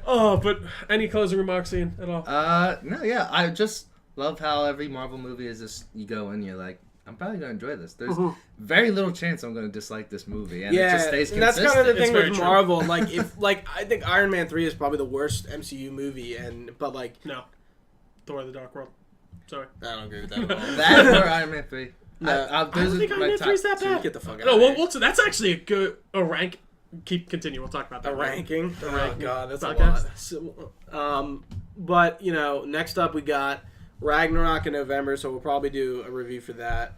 Speaker 2: Oh, but any closing remarks, Ian, at all?
Speaker 3: No, yeah, I just love how every Marvel movie is just you go in, you're like, I'm probably gonna enjoy this. There's very little chance I'm gonna dislike this movie, and it just stays
Speaker 1: and that's
Speaker 3: consistent.
Speaker 1: kind of the
Speaker 2: It's
Speaker 1: thing
Speaker 2: very
Speaker 1: with
Speaker 2: true.
Speaker 1: Marvel. Like, if I think Iron Man 3 is probably the worst MCU movie, but like
Speaker 2: No, Thor: The Dark World. Sorry.
Speaker 1: I don't agree with that at all.
Speaker 3: That or Iron Man 3.
Speaker 1: I
Speaker 2: don't think Iron Man 3's that bad.
Speaker 1: Get the fuck out.
Speaker 2: No,
Speaker 1: of here.
Speaker 2: so that's actually a rank. Continue. We'll talk about that.
Speaker 1: A ranking.
Speaker 2: The
Speaker 1: Oh
Speaker 2: ranking
Speaker 1: god, that's
Speaker 2: podcast.
Speaker 1: a lot. So, but next up we got Ragnarok in November, so we'll probably do a review for that.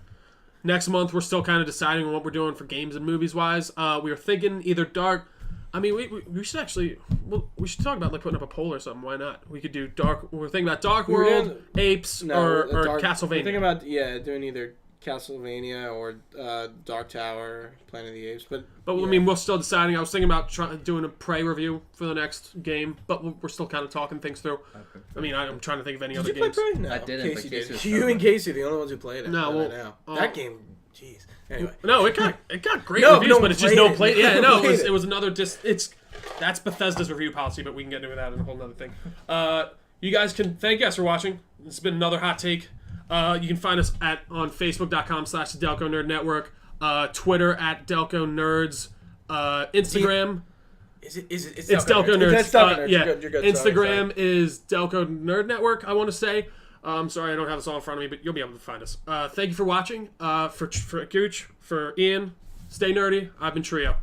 Speaker 2: Next month, we're still kind of deciding on what we're doing for games and movies wise. We were thinking either Dark. I mean, we should actually. Well, we should talk about like putting up a poll or something. Why not? We could do Dark. We're thinking about Dark World, Apes, or Castlevania.
Speaker 1: We're thinking about doing either Castlevania or Dark Tower, Planet of the Apes. But
Speaker 2: I mean, we're still deciding. I was thinking about doing a Prey review for the next game, but we're still kind of talking things through. I mean, I'm trying to think of any other
Speaker 1: Did you
Speaker 2: games.
Speaker 1: play Prey? No,
Speaker 3: I didn't, but
Speaker 1: Casey
Speaker 3: Casey
Speaker 1: did.
Speaker 3: was
Speaker 1: You and Casey, the only ones who played it.
Speaker 2: No, well,
Speaker 1: now. That game, jeez. Anyway,
Speaker 2: No, it got great
Speaker 1: No,
Speaker 2: reviews,
Speaker 1: no
Speaker 2: but it's just
Speaker 1: played
Speaker 2: no
Speaker 1: it.
Speaker 2: play. Yeah,
Speaker 1: No
Speaker 2: no,
Speaker 1: played
Speaker 2: it was another that's Bethesda's review policy, but we can get into that in a whole nother thing. You guys can thank us for watching. It's been another hot take. You can find us on Facebook.com/Delco Nerd Network, Twitter @Delco Nerds, Instagram.
Speaker 1: it's
Speaker 2: Delco Nerds.
Speaker 1: That's Delco Nerds.
Speaker 2: Yeah,
Speaker 1: You're good.
Speaker 2: Instagram is Delco Nerd Network. I want to say. I'm sorry, I don't have this all in front of me, but you'll be able to find us. Thank you for watching. For Gooch, for Ian, stay nerdy. I've been Trio.